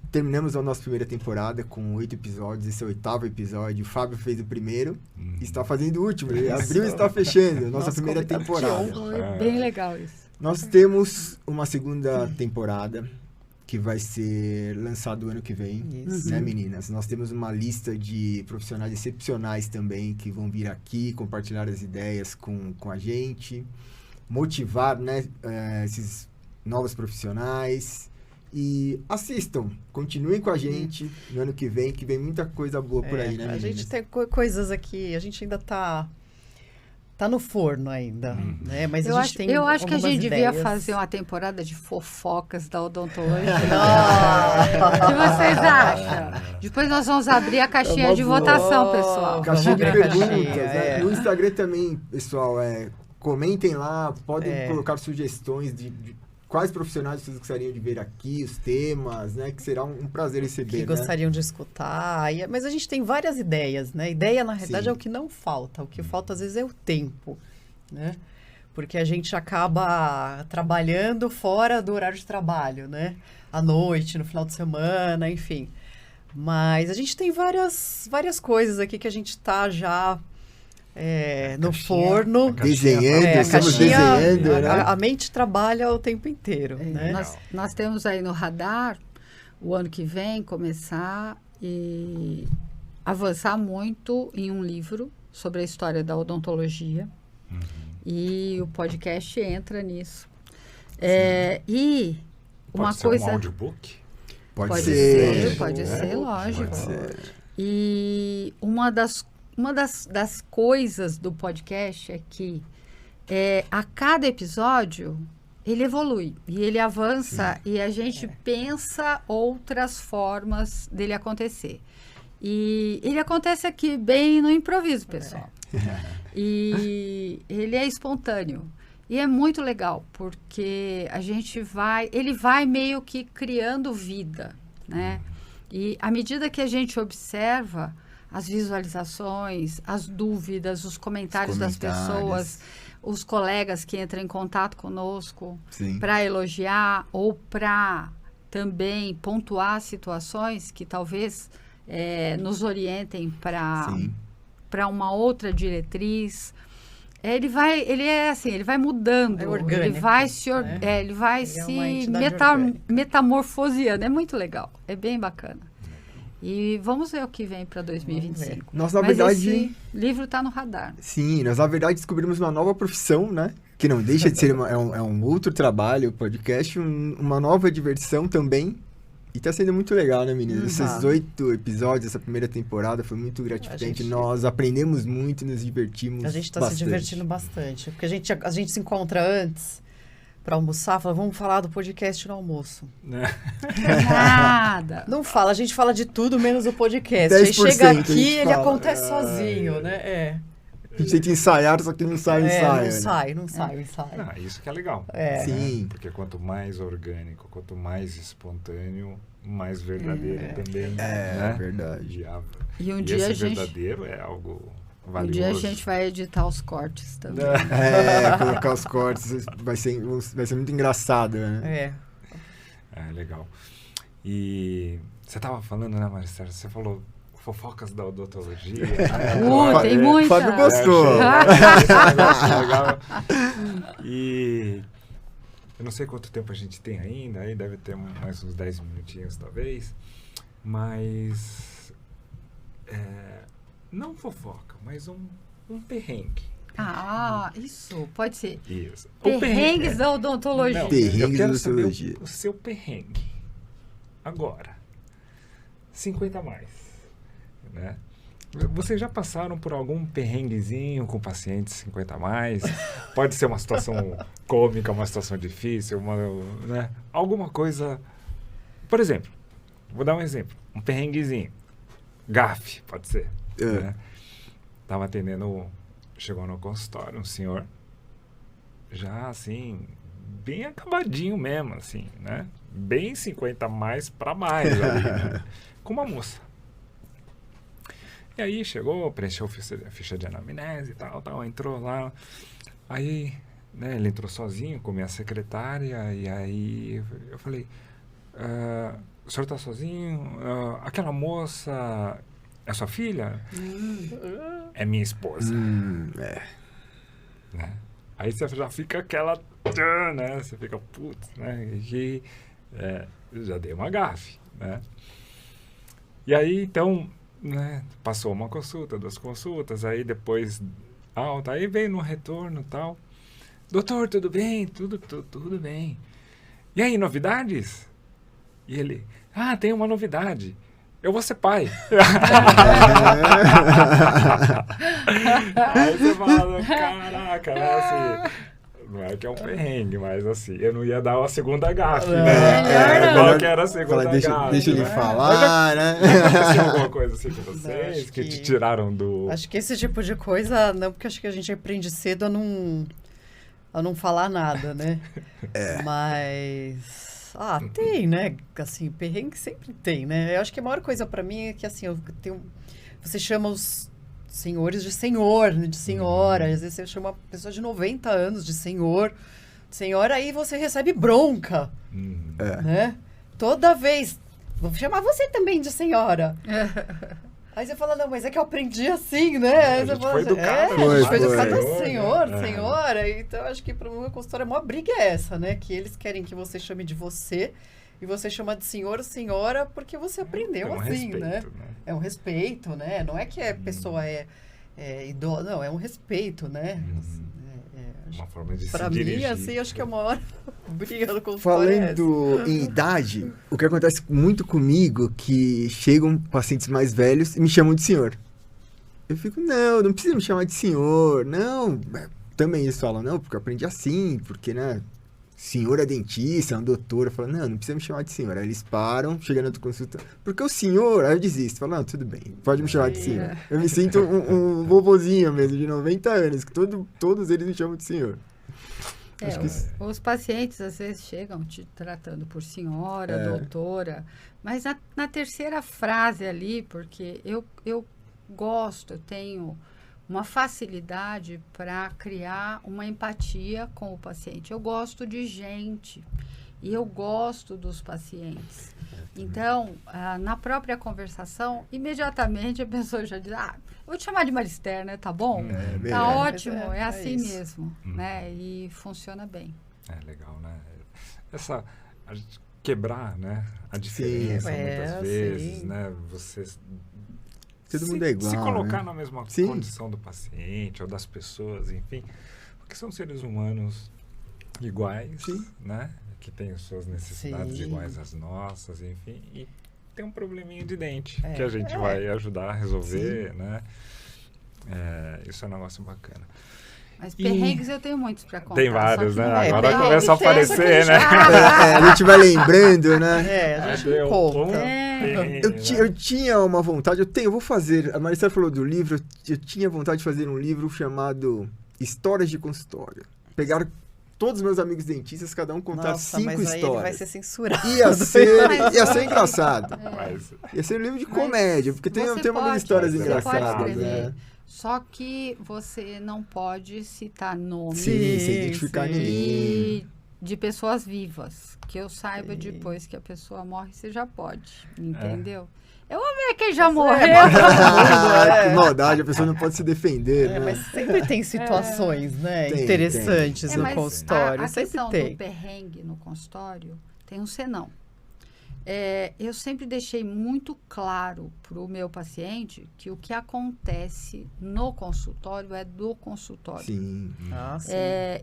Speaker 2: terminamos a nossa primeira temporada com 8 episódios, esse é o 8º episódio. O Fábio fez o primeiro e está fazendo o último. Ele abriu e está fechando nossa primeira temporada.
Speaker 4: Foi bem legal isso.
Speaker 2: Nós temos uma segunda temporada que vai ser lançado ano que vem,
Speaker 3: Isso.
Speaker 2: né, meninas? Nós temos uma lista de profissionais excepcionais também que vão vir aqui compartilhar as ideias com a gente, motivar, né, esses novos profissionais. E assistam, continuem com a gente no ano que vem muita coisa boa por aí, né,
Speaker 3: A
Speaker 2: meninas?
Speaker 3: gente tem coisas aqui, a gente ainda tá no forno ainda, né? Mas
Speaker 4: Eu
Speaker 3: a
Speaker 4: acho,
Speaker 3: gente tem
Speaker 4: eu acho que a
Speaker 3: algumas
Speaker 4: gente devia
Speaker 3: ideias.
Speaker 4: fazer uma temporada de fofocas da odontologia.
Speaker 3: Não.
Speaker 4: O que vocês acham? Depois nós vamos abrir a caixinha de
Speaker 2: boa.
Speaker 4: votação, pessoal.
Speaker 2: Caixinha de
Speaker 3: Vamos ver a
Speaker 2: perguntas,
Speaker 3: caixinha,
Speaker 2: né?
Speaker 3: é.
Speaker 2: No Instagram também, pessoal, comentem lá, podem
Speaker 3: É.
Speaker 2: colocar sugestões de quais profissionais vocês gostariam de ver aqui, os temas, né? Que será um prazer receber,
Speaker 3: Que
Speaker 2: né?
Speaker 3: gostariam de escutar. Mas a gente tem várias ideias, né? Ideia, na realidade,
Speaker 2: Sim.
Speaker 3: é o que não falta. O que falta, às vezes, é o tempo, né? Porque a gente acaba trabalhando fora do horário de trabalho, né? À noite, no final de semana, enfim. Mas a gente tem várias coisas aqui que a gente tá já no forno.
Speaker 2: Desenhando,
Speaker 3: a
Speaker 2: estamos
Speaker 3: caixinha-
Speaker 2: desenhando, né?
Speaker 3: a mente trabalha o tempo inteiro, né?
Speaker 4: Nós temos aí no radar, o ano que vem, começar e avançar muito em um livro sobre a história da odontologia. E o podcast entra nisso. E uma
Speaker 1: Pode ser
Speaker 4: coisa...
Speaker 1: um audiobook?
Speaker 2: Pode
Speaker 4: ser,
Speaker 2: ser.
Speaker 4: pode ser, lógico.
Speaker 2: Pode ser.
Speaker 4: E uma das coisas do podcast é que a cada episódio ele evolui e ele avança e a gente pensa outras formas dele acontecer. E ele acontece aqui bem no improviso, pessoal. E ele é espontâneo. E é muito legal, porque ele vai meio que criando vida, né? E à medida que a gente observa as visualizações, as dúvidas, os comentários das pessoas, os colegas que entram em contato conosco para elogiar ou para também pontuar situações que talvez nos orientem para uma outra diretriz. Ele vai mudando,
Speaker 3: É orgânico,
Speaker 4: ele vai se
Speaker 3: uma entidade orgânica.
Speaker 4: metamorfoseando. É muito legal, é bem bacana. E vamos ver o que vem para 2025.
Speaker 2: Nós, na
Speaker 4: Mas
Speaker 2: verdade...
Speaker 4: esse livro está no radar.
Speaker 2: Sim, nós, na verdade, descobrimos uma nova profissão, né? Que não deixa de ser um outro trabalho, podcast, uma nova diversão também. E tá sendo muito legal, né, meninas? Esses 8 episódios, essa primeira temporada foi muito gratificante. Nós aprendemos muito, nos divertimos
Speaker 3: A gente tá
Speaker 2: bastante.
Speaker 3: se divertindo bastante. Porque a gente se encontra antes para almoçar, fala, vamos falar do podcast no almoço.
Speaker 4: Nada.
Speaker 3: Não fala, a gente fala de tudo menos o podcast.
Speaker 2: 10%
Speaker 3: Aí chega
Speaker 2: a
Speaker 3: aqui
Speaker 2: gente
Speaker 3: ele
Speaker 2: fala.
Speaker 3: acontece sozinho, né?
Speaker 2: A gente tenta ensaiar, só que não sai o ensaio.
Speaker 3: Não sai o ensaio.
Speaker 1: Isso que é legal.
Speaker 2: Sim.
Speaker 1: Porque quanto mais orgânico, quanto mais espontâneo, mais verdadeiro também.
Speaker 2: É verdade.
Speaker 1: Diabo.
Speaker 4: E um
Speaker 1: E
Speaker 4: dia
Speaker 1: esse
Speaker 4: a gente...
Speaker 1: verdadeiro é algo valioso.
Speaker 4: Um dia a gente vai editar os cortes também.
Speaker 2: Colocar os cortes vai ser muito engraçado, né?
Speaker 1: Legal. E você estava falando, né, Maricela? Você falou fofocas da odontologia. Né?
Speaker 4: Tem muita.
Speaker 2: Fábio gostou.
Speaker 1: Esse negócio legal. E eu não sei quanto tempo a gente tem ainda, aí deve ter mais uns 10 minutinhos talvez, mas não fofoca, mas um perrengue.
Speaker 4: Isso, pode ser.
Speaker 1: Isso.
Speaker 4: Perrengues da odontologia.
Speaker 1: Não,
Speaker 2: Perrengues
Speaker 1: eu quero
Speaker 2: da
Speaker 1: saber
Speaker 2: odontologia.
Speaker 1: o seu perrengue. Agora, 50 mais, né? Vocês já passaram por algum perrenguezinho com pacientes 50 mais? Pode ser uma situação cômica, uma situação difícil, né? Alguma coisa... Por exemplo, vou dar um exemplo. Um perrenguezinho. Gafe, pode ser. Né? Tava atendendo... Chegou no consultório um senhor, já assim, bem acabadinho mesmo, assim, né? Bem 50 mais para mais ali, né? Com uma moça. E aí chegou, preencheu a ficha de anamnese e tal, entrou lá. Aí, né, ele entrou sozinho com minha secretária, e aí eu falei, o senhor tá sozinho? Aquela moça... É sua filha? É minha esposa. Né? Aí você já fica aquela... Né? Você fica, putz, né? Eu já dei uma gafe, né? E aí, então, né, passou uma consulta, 2 consultas, aí depois alta, aí veio no retorno e tal. Doutor, tudo bem? Tudo bem. E aí, novidades? E ele, tem uma novidade. Eu vou ser pai. Aí você fala, caraca, né, assim, não é que é um perrengue, mas assim, eu não ia dar uma segunda gafe, né? Qual que era a segunda gafe?
Speaker 2: Deixa ele
Speaker 1: né?
Speaker 2: falar, né?
Speaker 1: Aconteceu alguma coisa assim com vocês?
Speaker 3: Acho
Speaker 1: Que te
Speaker 3: que-
Speaker 1: tiraram do...
Speaker 3: Acho que esse tipo de coisa, não, porque acho que a gente aprende cedo a não falar nada, né? Mas... tem, né? Assim, perrengue sempre tem, né? Eu acho que a maior coisa pra mim é que, assim, você chama os senhores de senhor, de senhora. Às vezes você chama uma pessoa de 90 anos de senhor, senhora, aí você recebe bronca, né? Toda vez. Vou chamar você também de senhora. Aí você fala, não, mas é que eu aprendi assim, né? Aí
Speaker 1: A
Speaker 3: você
Speaker 1: gente
Speaker 3: fala
Speaker 1: foi
Speaker 3: assim,
Speaker 1: educado,
Speaker 3: a gente foi
Speaker 2: foi.
Speaker 3: educado
Speaker 1: Senhor,
Speaker 3: senhor,
Speaker 1: né?
Speaker 3: senhora. Então, acho que para uma consultória, a maior briga é essa, né? Que eles querem que você chame de você e você chama de senhor ou senhora porque você aprendeu
Speaker 1: É um
Speaker 3: assim,
Speaker 1: respeito,
Speaker 3: né?
Speaker 1: né?
Speaker 3: É um respeito, né? Não é que a pessoa é idosa, não, é um respeito, né?
Speaker 1: Uma forma de
Speaker 3: Pra
Speaker 1: se
Speaker 3: mim,
Speaker 1: dirigir.
Speaker 3: assim, acho que a maior briga no consultório é essa.
Speaker 2: Falando em idade, o que acontece muito comigo que chegam pacientes mais velhos e me chamam de senhor. Eu fico, não precisa me chamar de senhor, não. Também eles falam, não, porque eu aprendi assim, porque, né, senhor é dentista, é um doutor. Eu falo, não precisa me chamar de senhor. Aí eles param, chegando na tua consulta, porque o senhor, aí eu desisto. Falo, não, tudo bem, pode me chamar de senhor. Eu me sinto um vovozinho mesmo, de 90 anos, que todos eles me chamam de senhor. Acho que isso-
Speaker 4: Os pacientes às vezes chegam te tratando por senhora, doutora, mas na terceira frase ali, porque eu gosto, eu tenho uma facilidade para criar uma empatia com o paciente. Eu gosto de gente e eu gosto dos pacientes. Então, na própria conversação, imediatamente a pessoa já diz, eu vou te chamar de Marister, né? Tá bom?
Speaker 2: verdade.
Speaker 4: Tá ótimo,
Speaker 3: É
Speaker 4: é assim
Speaker 3: isso.
Speaker 4: mesmo, né? E funciona bem.
Speaker 1: É legal, né? A gente quebrar, né? A diferença
Speaker 3: Sim.
Speaker 1: muitas vezes,
Speaker 3: Sim.
Speaker 1: né? Você
Speaker 2: Todo mundo é igual,
Speaker 1: se colocar
Speaker 2: né?
Speaker 1: na mesma
Speaker 2: Sim.
Speaker 1: condição do paciente ou das pessoas, enfim, porque são seres humanos iguais,
Speaker 2: Sim.
Speaker 1: né? Que têm suas necessidades
Speaker 3: Sim.
Speaker 1: iguais às nossas, enfim, e tem um probleminha de dente
Speaker 3: É.
Speaker 1: que a gente vai ajudar a resolver, né? Isso é um negócio bacana.
Speaker 4: Mas
Speaker 1: E-
Speaker 4: perrengues eu tenho muitos para contar.
Speaker 1: Tem
Speaker 4: só
Speaker 1: vários,
Speaker 4: que
Speaker 1: né?
Speaker 4: não é
Speaker 1: Agora
Speaker 3: perrengue,
Speaker 1: começa a
Speaker 3: tem essa que
Speaker 1: aparecer, né?
Speaker 2: a gente vai lembrando, né?
Speaker 3: A gente
Speaker 1: Deu
Speaker 3: não conta.
Speaker 1: perrengue,
Speaker 2: Eu tinha uma vontade, eu vou fazer. A Maricela falou do livro, eu tinha vontade de fazer um livro chamado Histórias de Consultório. Pegar todos os meus amigos dentistas, cada um contar
Speaker 3: Nossa,
Speaker 2: 5
Speaker 3: mas aí ele vai
Speaker 2: histórias.
Speaker 3: ser censurado.
Speaker 2: Ia ser engraçado.
Speaker 1: Mas,
Speaker 2: Ia ser um livro de
Speaker 4: Mas
Speaker 2: comédia, porque tem
Speaker 4: você
Speaker 2: umas
Speaker 4: pode-
Speaker 2: histórias
Speaker 1: você
Speaker 2: engraçadas,
Speaker 4: pode escrever.
Speaker 2: né?
Speaker 4: Só que você não pode citar nomes
Speaker 2: Sim, sem identificar
Speaker 3: sim.
Speaker 2: ninguém.
Speaker 4: e de pessoas vivas. Que eu saiba
Speaker 3: Sim.
Speaker 4: depois que a pessoa morre, você já pode. Entendeu?
Speaker 2: É.
Speaker 4: Eu vou ver quem já morreu.
Speaker 2: Ah, que maldade, a pessoa não pode se defender, né?
Speaker 3: Mas sempre tem situações, né?
Speaker 2: Tem,
Speaker 3: interessantes
Speaker 4: É,
Speaker 3: no
Speaker 4: mas
Speaker 3: consultório.
Speaker 4: a
Speaker 3: sempre
Speaker 4: questão
Speaker 3: tem.
Speaker 4: do perrengue no consultório tem um senão. Eu sempre deixei muito claro para o meu paciente que o que acontece no consultório é do consultório.
Speaker 2: Sim,
Speaker 3: Ah, sim.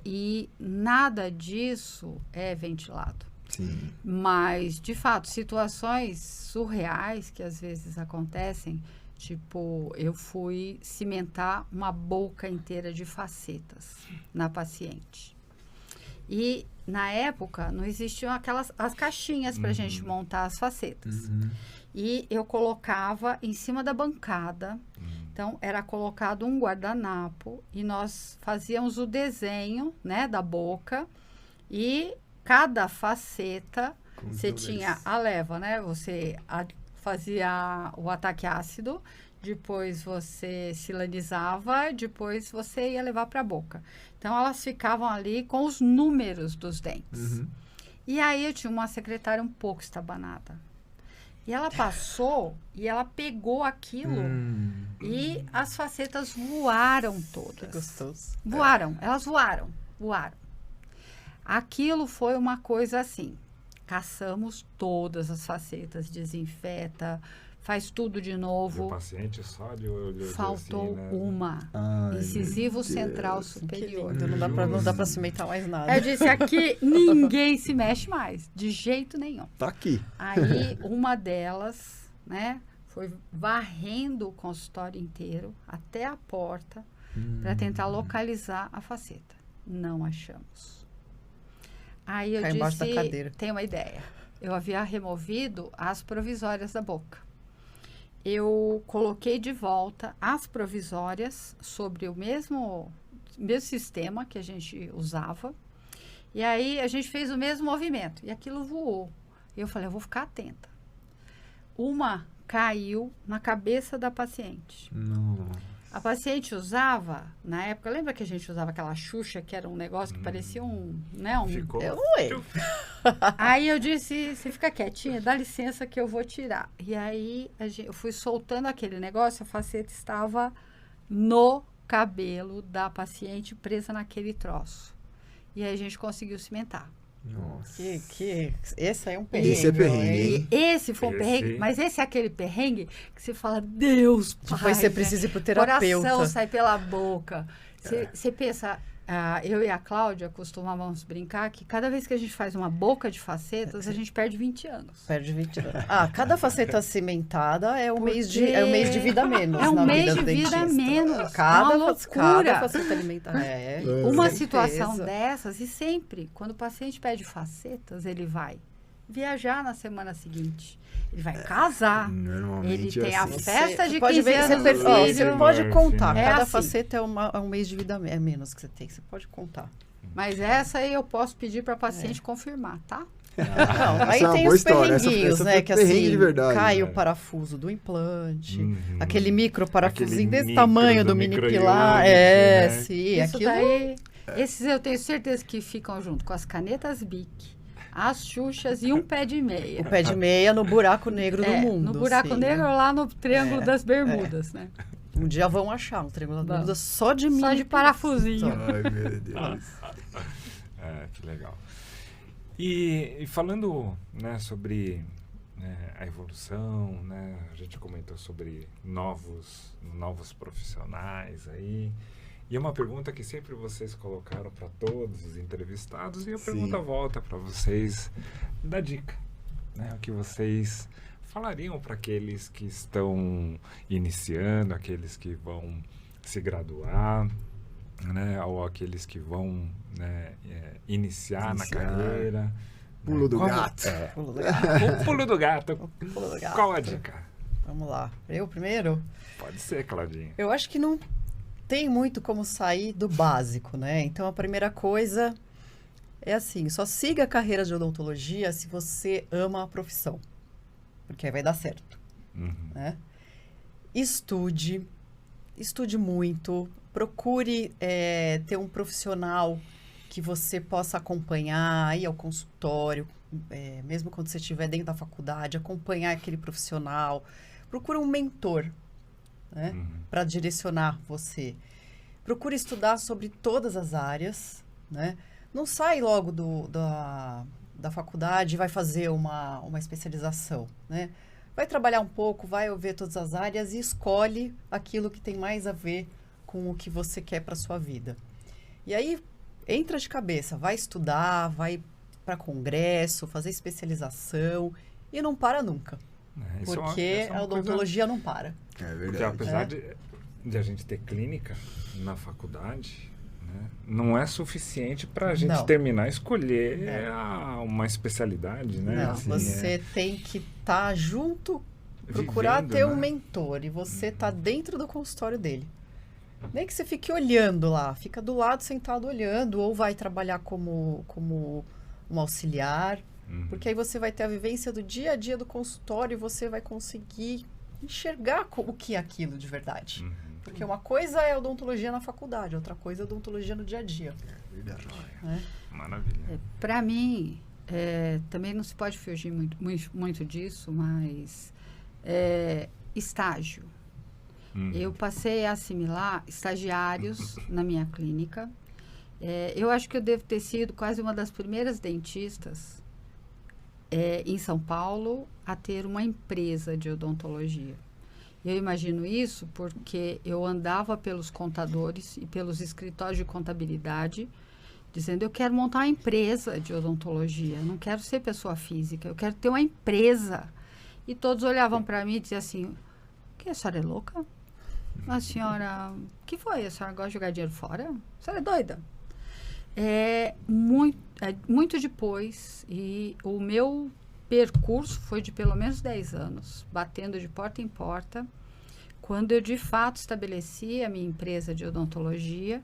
Speaker 4: E nada disso é ventilado.
Speaker 2: sim.
Speaker 4: Mas, de fato, situações surreais que às vezes acontecem, tipo, eu fui cimentar uma boca inteira de facetas na paciente. E, na época, não existiam as caixinhas para a gente montar as facetas. E eu colocava em cima da bancada. Então, era colocado um guardanapo e nós fazíamos o desenho, né, da boca. E cada faceta, você tinha a leva, né? Você fazia o ataque ácido, depois você silanizava, depois você ia levar para a boca. Então, elas ficavam ali com os números dos dentes. E aí, eu tinha uma secretária um pouco estabanada. E ela passou e ela pegou aquilo e as facetas voaram todas.
Speaker 3: Que gostoso.
Speaker 4: Voaram, elas voaram. Aquilo foi uma coisa assim, caçamos todas as facetas, desinfeta, faz tudo de
Speaker 1: E o
Speaker 4: novo.
Speaker 1: paciente só de olho
Speaker 4: Faltou
Speaker 1: assim, né?
Speaker 4: uma.
Speaker 2: Ai,
Speaker 4: Incisivo
Speaker 2: meu
Speaker 4: central
Speaker 2: Deus.
Speaker 3: Que
Speaker 4: superior.
Speaker 3: lindo, não dá pra cimentar mais nada.
Speaker 4: Eu disse, aqui ninguém se mexe mais, de jeito nenhum.
Speaker 2: Tá aqui.
Speaker 4: Aí, uma delas, né, foi varrendo o consultório inteiro até a porta para tentar localizar a faceta. Não achamos. Aí eu
Speaker 3: Cai embaixo da
Speaker 4: disse,
Speaker 3: cadeira.
Speaker 4: tem uma ideia. Eu havia removido as provisórias da boca. Eu coloquei de volta as provisórias sobre o mesmo sistema que a gente usava. E aí a gente fez o mesmo movimento. E aquilo voou. Eu falei, eu vou ficar atenta. Uma caiu na cabeça da paciente.
Speaker 2: Nossa.
Speaker 4: A paciente usava, na época, lembra que a gente usava aquela Xuxa, que era um negócio que parecia
Speaker 1: Ficou.
Speaker 3: Eu não lembro.
Speaker 4: Aí eu disse, você fica quietinha, dá licença que eu vou tirar. E aí eu fui soltando aquele negócio, a faceta estava no cabelo da paciente, presa naquele troço. E aí a gente conseguiu cimentar.
Speaker 2: Nossa.
Speaker 3: Esse aí é um perrengue.
Speaker 2: Esse é perrengue, hein?
Speaker 4: Esse foi um
Speaker 1: Esse-
Speaker 4: perrengue, mas esse é aquele perrengue que você fala, Deus, pai,
Speaker 3: Depois você
Speaker 4: né?
Speaker 3: precisa ir pro terapeuta.
Speaker 4: Coração sai pela boca. Você pensa, eu e a Cláudia costumávamos brincar que cada vez que a gente faz uma boca de facetas, a gente perde 20 anos.
Speaker 3: Perde 20 anos. Cada faceta cimentada é um mês de vida a menos.
Speaker 4: É um
Speaker 3: na
Speaker 4: mês
Speaker 3: vida
Speaker 4: de
Speaker 3: do
Speaker 4: vida
Speaker 3: dentista.
Speaker 4: menos.
Speaker 3: Cada,
Speaker 4: Uma
Speaker 3: cada
Speaker 4: loucura.
Speaker 3: faceta alimentar.
Speaker 4: Uma
Speaker 3: certeza.
Speaker 4: situação dessas, e sempre, quando o paciente pede facetas, ele vai viajar na semana seguinte. Ele vai casar.
Speaker 2: Normalmente
Speaker 4: Ele tem
Speaker 2: é
Speaker 4: a
Speaker 2: assim.
Speaker 4: festa de
Speaker 3: pode
Speaker 4: 15
Speaker 3: ver,
Speaker 4: anos
Speaker 3: você,
Speaker 4: do
Speaker 3: ó,
Speaker 4: filho.
Speaker 3: você pode contar.
Speaker 4: É
Speaker 3: Cada
Speaker 4: assim.
Speaker 3: faceta é um mês de vida a menos que você tem. Você pode contar.
Speaker 4: Mas essa aí eu posso pedir para paciente confirmar, tá?
Speaker 3: Não, aí
Speaker 2: Essa é uma
Speaker 3: tem
Speaker 2: boa
Speaker 3: os
Speaker 2: história,
Speaker 3: perrenguinhos,
Speaker 2: essa
Speaker 3: né?
Speaker 2: foi
Speaker 3: Que
Speaker 2: perrengue
Speaker 3: assim,
Speaker 2: de verdade,
Speaker 3: cai
Speaker 1: né?
Speaker 3: o parafuso do implante,
Speaker 1: Uhum.
Speaker 3: aquele micro parafusinho
Speaker 1: Aquele
Speaker 3: desse
Speaker 1: micro
Speaker 3: tamanho
Speaker 1: do
Speaker 3: do mini
Speaker 1: micro-ionte,
Speaker 3: pilar.
Speaker 1: né?
Speaker 3: Sim,
Speaker 4: Isso
Speaker 3: aquilo.
Speaker 4: daí, esses eu tenho certeza que ficam junto com as canetas Bic, as Xuxas e um pé de meia.
Speaker 3: O pé de meia no buraco negro do mundo.
Speaker 4: No buraco
Speaker 3: sim.
Speaker 4: negro lá no Triângulo
Speaker 3: É,
Speaker 4: das Bermudas, né?
Speaker 3: Um dia vão achar um triângulo das
Speaker 4: Vamos.
Speaker 3: Bermudas só de mini
Speaker 4: Só de parafusinho.
Speaker 2: Ai, meu Deus.
Speaker 1: Que legal. E falando, né, sobre, né, a evolução, né, a gente comentou sobre novos profissionais aí. E é uma pergunta que sempre vocês colocaram para todos os entrevistados, e a
Speaker 2: Sim.
Speaker 1: pergunta volta para vocês da dica, né, o que vocês falariam para aqueles que estão iniciando, aqueles que vão se graduar, né, ou aqueles que vão, né, iniciar na carreira.
Speaker 2: Pulo do
Speaker 1: Qual-
Speaker 2: gato.
Speaker 3: Pulo do gato.
Speaker 1: O pulo do gato.
Speaker 3: Pulo do gato.
Speaker 1: Qual a dica?
Speaker 3: Vamos lá. Eu primeiro?
Speaker 1: Pode ser, Claudinha.
Speaker 3: Eu acho que não tem muito como sair do básico, né? Então, a primeira coisa é assim, só siga a carreira de odontologia se você ama a profissão. Porque aí vai dar certo,
Speaker 1: Uhum.
Speaker 3: né? Estude muito, procure ter um profissional que você possa acompanhar, ir ao consultório, mesmo quando você estiver dentro da faculdade, acompanhar aquele profissional. Procure um mentor, né?
Speaker 1: Uhum.
Speaker 3: Para direcionar você. Procure estudar sobre todas as áreas, né? Não sai logo da faculdade e vai fazer uma especialização, né? Vai trabalhar um pouco, vai ver todas as áreas e escolhe aquilo que tem mais a ver com o que você quer para sua vida. E aí, entra de cabeça, vai estudar, vai para congresso, fazer especialização e não para nunca.
Speaker 1: Isso é uma-
Speaker 3: Porque
Speaker 1: essa é
Speaker 3: a
Speaker 1: uma coisa-
Speaker 3: odontologia não para.
Speaker 2: É
Speaker 1: Porque
Speaker 2: verdade.
Speaker 1: apesar de a gente ter clínica na faculdade, né, não é suficiente para a gente
Speaker 3: Não.
Speaker 1: terminar e escolher
Speaker 3: Não.
Speaker 1: uma especialidade, né?
Speaker 3: Não,
Speaker 1: Assim,
Speaker 3: você tem que estar junto, procurar
Speaker 1: vivendo,
Speaker 3: ter
Speaker 1: né?
Speaker 3: um mentor e você tá dentro do consultório dele. Nem que você fique olhando lá, fica do lado sentado olhando, ou vai trabalhar como um auxiliar,
Speaker 1: Uhum.
Speaker 3: porque aí você vai ter a vivência do dia a dia do consultório e você vai conseguir enxergar o que é aquilo de verdade.
Speaker 1: Uhum.
Speaker 3: Porque uma coisa é odontologia na faculdade, outra coisa é odontologia no dia a dia.
Speaker 2: Verdade.
Speaker 3: Né?
Speaker 1: Maravilha.
Speaker 4: Para mim, também não se pode fugir muito disso, mas estágio.
Speaker 1: Uhum.
Speaker 4: Eu passei a assimilar estagiários na minha clínica. Eu acho que eu devo ter sido quase uma das primeiras dentistas em São Paulo a ter uma empresa de odontologia. Eu imagino isso porque eu andava pelos contadores e pelos escritórios de contabilidade dizendo, eu quero montar uma empresa de odontologia, eu não quero ser pessoa física, eu quero ter uma empresa. E todos olhavam para mim e diziam assim, o que, a senhora é louca? A senhora, o que foi? A senhora gosta de jogar dinheiro fora? A senhora é doida? Muito depois, e o meu percurso foi de pelo menos 10 anos, batendo de porta em porta, quando eu de fato estabeleci a minha empresa de odontologia.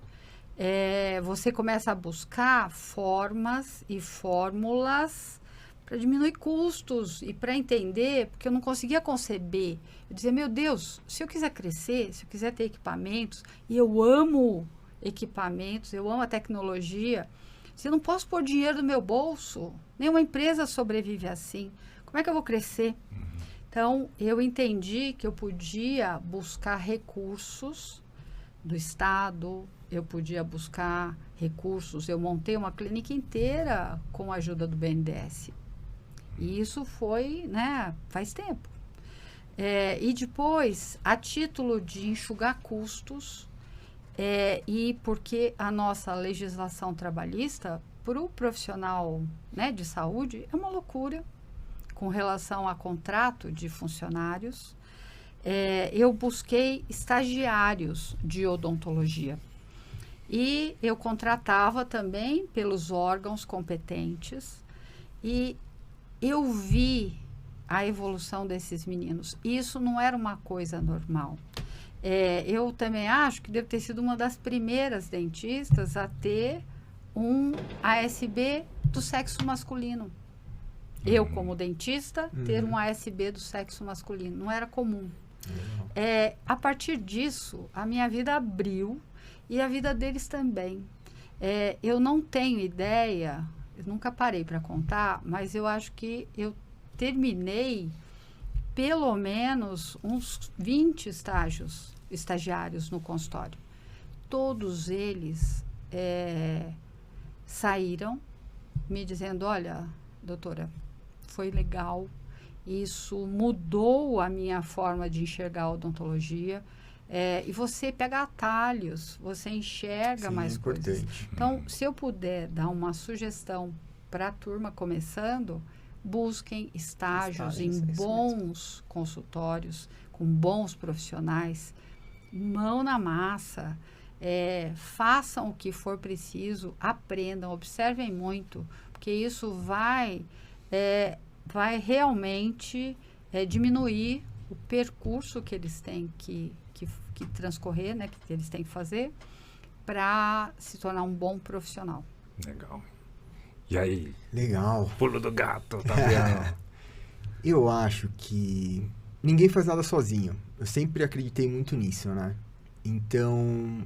Speaker 4: Você começa a buscar formas e fórmulas para diminuir custos e para entender, porque eu não conseguia conceber. Eu dizia, meu Deus, se eu quiser crescer, se eu quiser ter equipamentos, e eu amo equipamentos, eu amo a tecnologia, se eu não posso pôr dinheiro no meu bolso, nenhuma empresa sobrevive assim. Como é que eu vou crescer? Então, eu entendi que eu podia buscar recursos do Estado, eu podia buscar recursos. Eu montei uma clínica inteira com a ajuda do BNDES. E isso foi, né, faz tempo. E depois, a título de enxugar custos, e porque a nossa legislação trabalhista, para o profissional, né, de saúde, é uma loucura com relação a contrato de funcionários. Eu busquei estagiários de odontologia. E eu contratava também pelos órgãos competentes. E eu vi a evolução desses meninos. Isso não era uma coisa normal. Eu também acho que devo ter sido uma das primeiras dentistas a ter um ASB do sexo masculino. Eu, como dentista, ter um ASB do sexo masculino. Não era comum. A partir disso, a minha vida abriu e a vida deles também. Eu não tenho ideia, eu nunca parei para contar, mas eu acho que eu terminei pelo menos uns 20 estagiários no consultório. Todos eles saíram me dizendo, olha, doutora, foi legal, isso mudou a minha forma de enxergar a odontologia, e você pega atalhos, você enxerga mais coisas. Então, se eu puder dar uma sugestão para a turma começando, busquem estágios em bons consultórios, com bons profissionais, mão na massa, façam o que for preciso, aprendam, observem muito, porque isso vai realmente diminuir o percurso que eles têm que transcorrer, né, que eles têm que fazer para se tornar um bom profissional.
Speaker 1: Legal. E aí?
Speaker 2: Legal.
Speaker 1: Pulo do gato, tá vendo?
Speaker 2: Eu acho que ninguém faz nada sozinho. Eu sempre acreditei muito nisso, né? Então,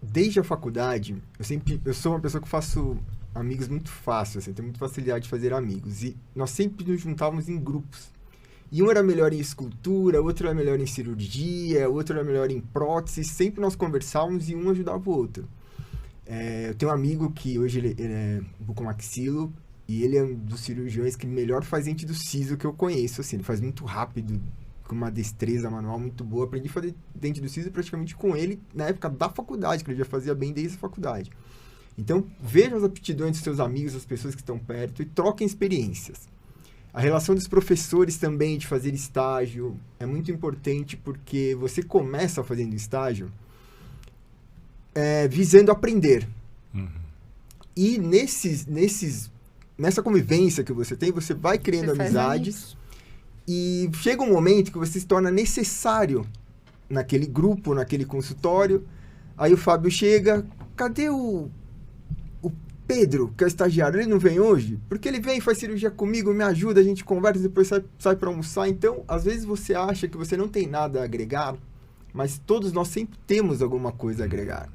Speaker 2: desde a faculdade, eu sou uma pessoa que faço amigos muito fácil, assim, tenho muita facilidade de fazer amigos. E nós sempre nos juntávamos em grupos. E um era melhor em escultura, outro era melhor em cirurgia, outro era melhor em prótese. Sempre nós conversávamos e um ajudava o outro. Eu tenho um amigo que hoje ele é bucomaxilo e ele é um dos cirurgiões que melhor faz dente do siso que eu conheço. Assim, ele faz muito rápido, com uma destreza manual muito boa. Aprendi a fazer dente do siso praticamente com ele na época da faculdade, que ele já fazia bem desde a faculdade. Então, vejam as aptidões dos seus amigos, das pessoas que estão perto e troquem experiências. A relação dos professores também, de fazer estágio, é muito importante porque você começa fazendo estágio visando aprender. E nessa convivência que você tem, você vai criando amizades e chega um momento que você se torna necessário naquele grupo, naquele consultório. Aí o Fábio chega, cadê o Pedro, que é o estagiário? Ele não vem hoje? Porque ele vem, faz cirurgia comigo, me ajuda, a gente conversa, depois sai para almoçar. Então, às vezes você acha que você não tem nada a agregar, mas todos nós sempre temos alguma coisa a agregar.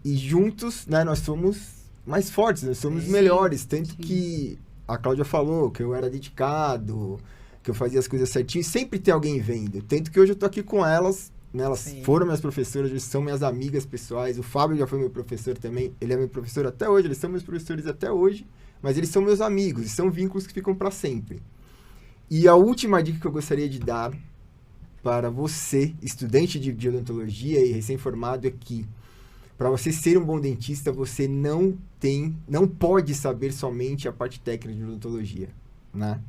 Speaker 2: E juntos, né, nós somos mais fortes, nós somos melhores. Tanto que a Cláudia falou que eu era dedicado, que eu fazia as coisas certinho, e sempre tem alguém vendo. Tanto que hoje eu tô aqui com elas né? Elas
Speaker 3: Sim.
Speaker 2: foram minhas professoras, hoje são minhas amigas pessoais. O Fábio já foi meu professor também. Ele é meu professor até hoje, eles são meus professores até hoje. Mas eles são meus amigos, e são vínculos que ficam para sempre. E a última dica que eu gostaria de dar para você, estudante de odontologia e recém-formado, é que para você ser um bom dentista, você não pode saber somente a parte técnica de odontologia, né?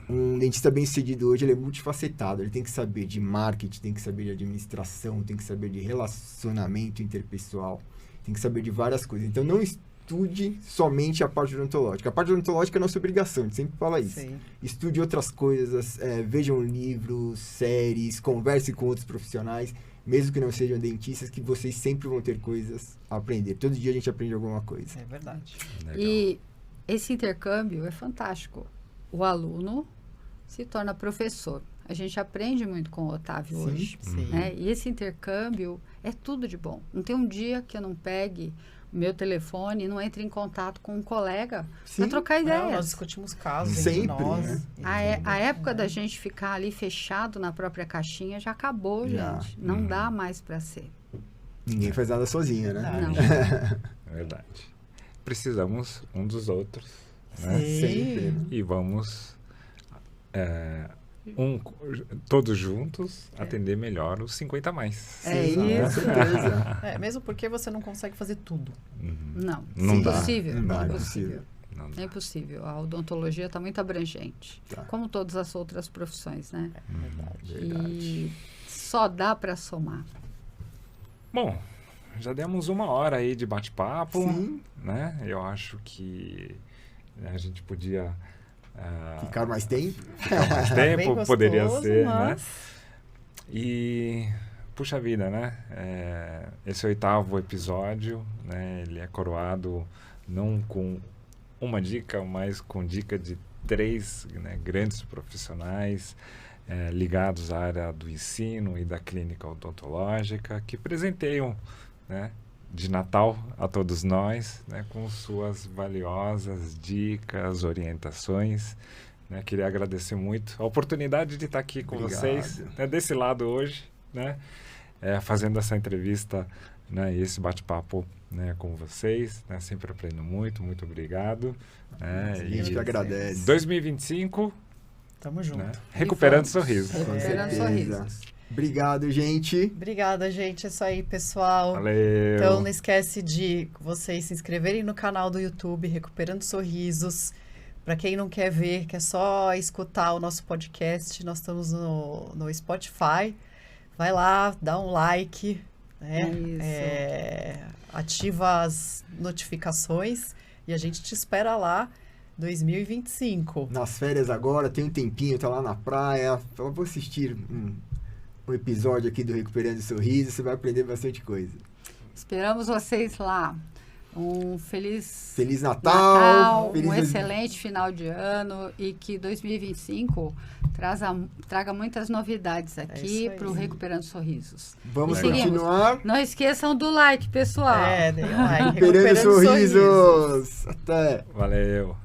Speaker 2: Um dentista bem-sucedido hoje, ele é multifacetado. Ele tem que saber de marketing, tem que saber de administração, tem que saber de relacionamento interpessoal, tem que saber de várias coisas. Então, não estude somente a parte odontológica. A parte odontológica é nossa obrigação, a gente sempre fala isso.
Speaker 3: Sim.
Speaker 2: Estude outras coisas, vejam livros, séries, converse com outros profissionais, mesmo que não sejam dentistas, que vocês sempre vão ter coisas a aprender. Todo dia a gente aprende alguma coisa.
Speaker 3: É verdade.
Speaker 1: Legal.
Speaker 4: E esse intercâmbio é fantástico. O aluno se torna professor. A gente aprende muito com o Otávio
Speaker 2: Sim,
Speaker 4: hoje.
Speaker 3: sim.
Speaker 4: Né? E esse intercâmbio é tudo de bom. Não tem um dia que eu não pegue o meu telefone e não entre em contato com um colega para
Speaker 2: Sim.
Speaker 4: trocar
Speaker 3: Não, nós
Speaker 4: ideias.
Speaker 3: discutimos casos
Speaker 2: Sempre,
Speaker 3: entre nós.
Speaker 2: né?
Speaker 4: A época da gente ficar ali fechado na própria caixinha já acabou,
Speaker 2: Já.
Speaker 4: gente. Não dá mais para ser.
Speaker 2: Ninguém faz nada sozinho, né?
Speaker 3: Verdade.
Speaker 4: Não.
Speaker 1: É verdade. Precisamos um dos outros, né?
Speaker 3: Sim.
Speaker 2: Sempre, né?
Speaker 1: E vamos todos juntos atender melhor os 50 a mais.
Speaker 4: É
Speaker 2: Sim, com
Speaker 4: isso.
Speaker 2: certeza.
Speaker 3: Mesmo porque você não consegue fazer tudo.
Speaker 1: Uhum.
Speaker 4: Não.
Speaker 1: Não dá.
Speaker 4: Impossível.
Speaker 2: Não dá,
Speaker 4: Impossível.
Speaker 1: Não dá.
Speaker 4: É impossível. A odontologia está muito abrangente.
Speaker 2: Tá.
Speaker 4: Como todas as outras profissões, né?
Speaker 2: Verdade.
Speaker 4: E só dá para somar.
Speaker 1: Bom, já demos 1 hora aí de bate-papo,
Speaker 2: Sim.
Speaker 1: né? Eu acho que a gente podia
Speaker 2: Ficar mais tempo.
Speaker 1: ficar mais
Speaker 3: Bem
Speaker 1: tempo,
Speaker 3: gostoso,
Speaker 1: poderia ser,
Speaker 3: mas-
Speaker 1: né? E, puxa vida, né? Esse 8º episódio, né? Ele é coroado não com uma dica, mas com dica de 3, né, grandes profissionais ligados à área do ensino e da clínica odontológica, que presenteiam, né, de Natal a todos nós, né, com suas valiosas dicas, orientações. Né? Queria agradecer muito a oportunidade de estar aqui com
Speaker 2: Obrigado.
Speaker 1: vocês, né, desse lado hoje, né, fazendo essa entrevista, né, e esse bate-papo, né, com vocês. Né? Sempre aprendo muito, muito obrigado.
Speaker 2: A gente que agradece.
Speaker 1: 2025,
Speaker 3: Tamo junto.
Speaker 1: né, recuperando
Speaker 4: vamos.
Speaker 1: sorrisos.
Speaker 2: Com
Speaker 4: Recuperando
Speaker 2: certeza.
Speaker 4: sorrisos.
Speaker 2: Obrigado, gente.
Speaker 3: Obrigada, gente. É isso aí, pessoal.
Speaker 1: Valeu!
Speaker 3: Então, não esquece de vocês se inscreverem no canal do YouTube, Recuperando Sorrisos. Para quem não quer ver, quer só escutar o nosso podcast, nós estamos no Spotify. Vai lá, dá um like, né?
Speaker 4: Isso.
Speaker 3: Ativa as notificações e a gente te espera lá 2025.
Speaker 2: Nas férias agora, tem um tempinho, tá lá na praia. Fala, vou assistir um episódio aqui do Recuperando Sorriso, você vai aprender bastante coisa.
Speaker 4: Esperamos vocês lá. Um feliz
Speaker 2: Feliz Natal!
Speaker 4: Natal,
Speaker 2: Feliz
Speaker 4: um excelente final de ano e que 2025 traga muitas novidades aqui
Speaker 3: isso aí.
Speaker 4: para o Recuperando Sorrisos.
Speaker 2: Vamos
Speaker 4: E seguimos.
Speaker 2: continuar.
Speaker 4: Não esqueçam do like, pessoal.
Speaker 3: Deem um like.
Speaker 2: Recuperando Sorrisos! Até!
Speaker 1: Valeu!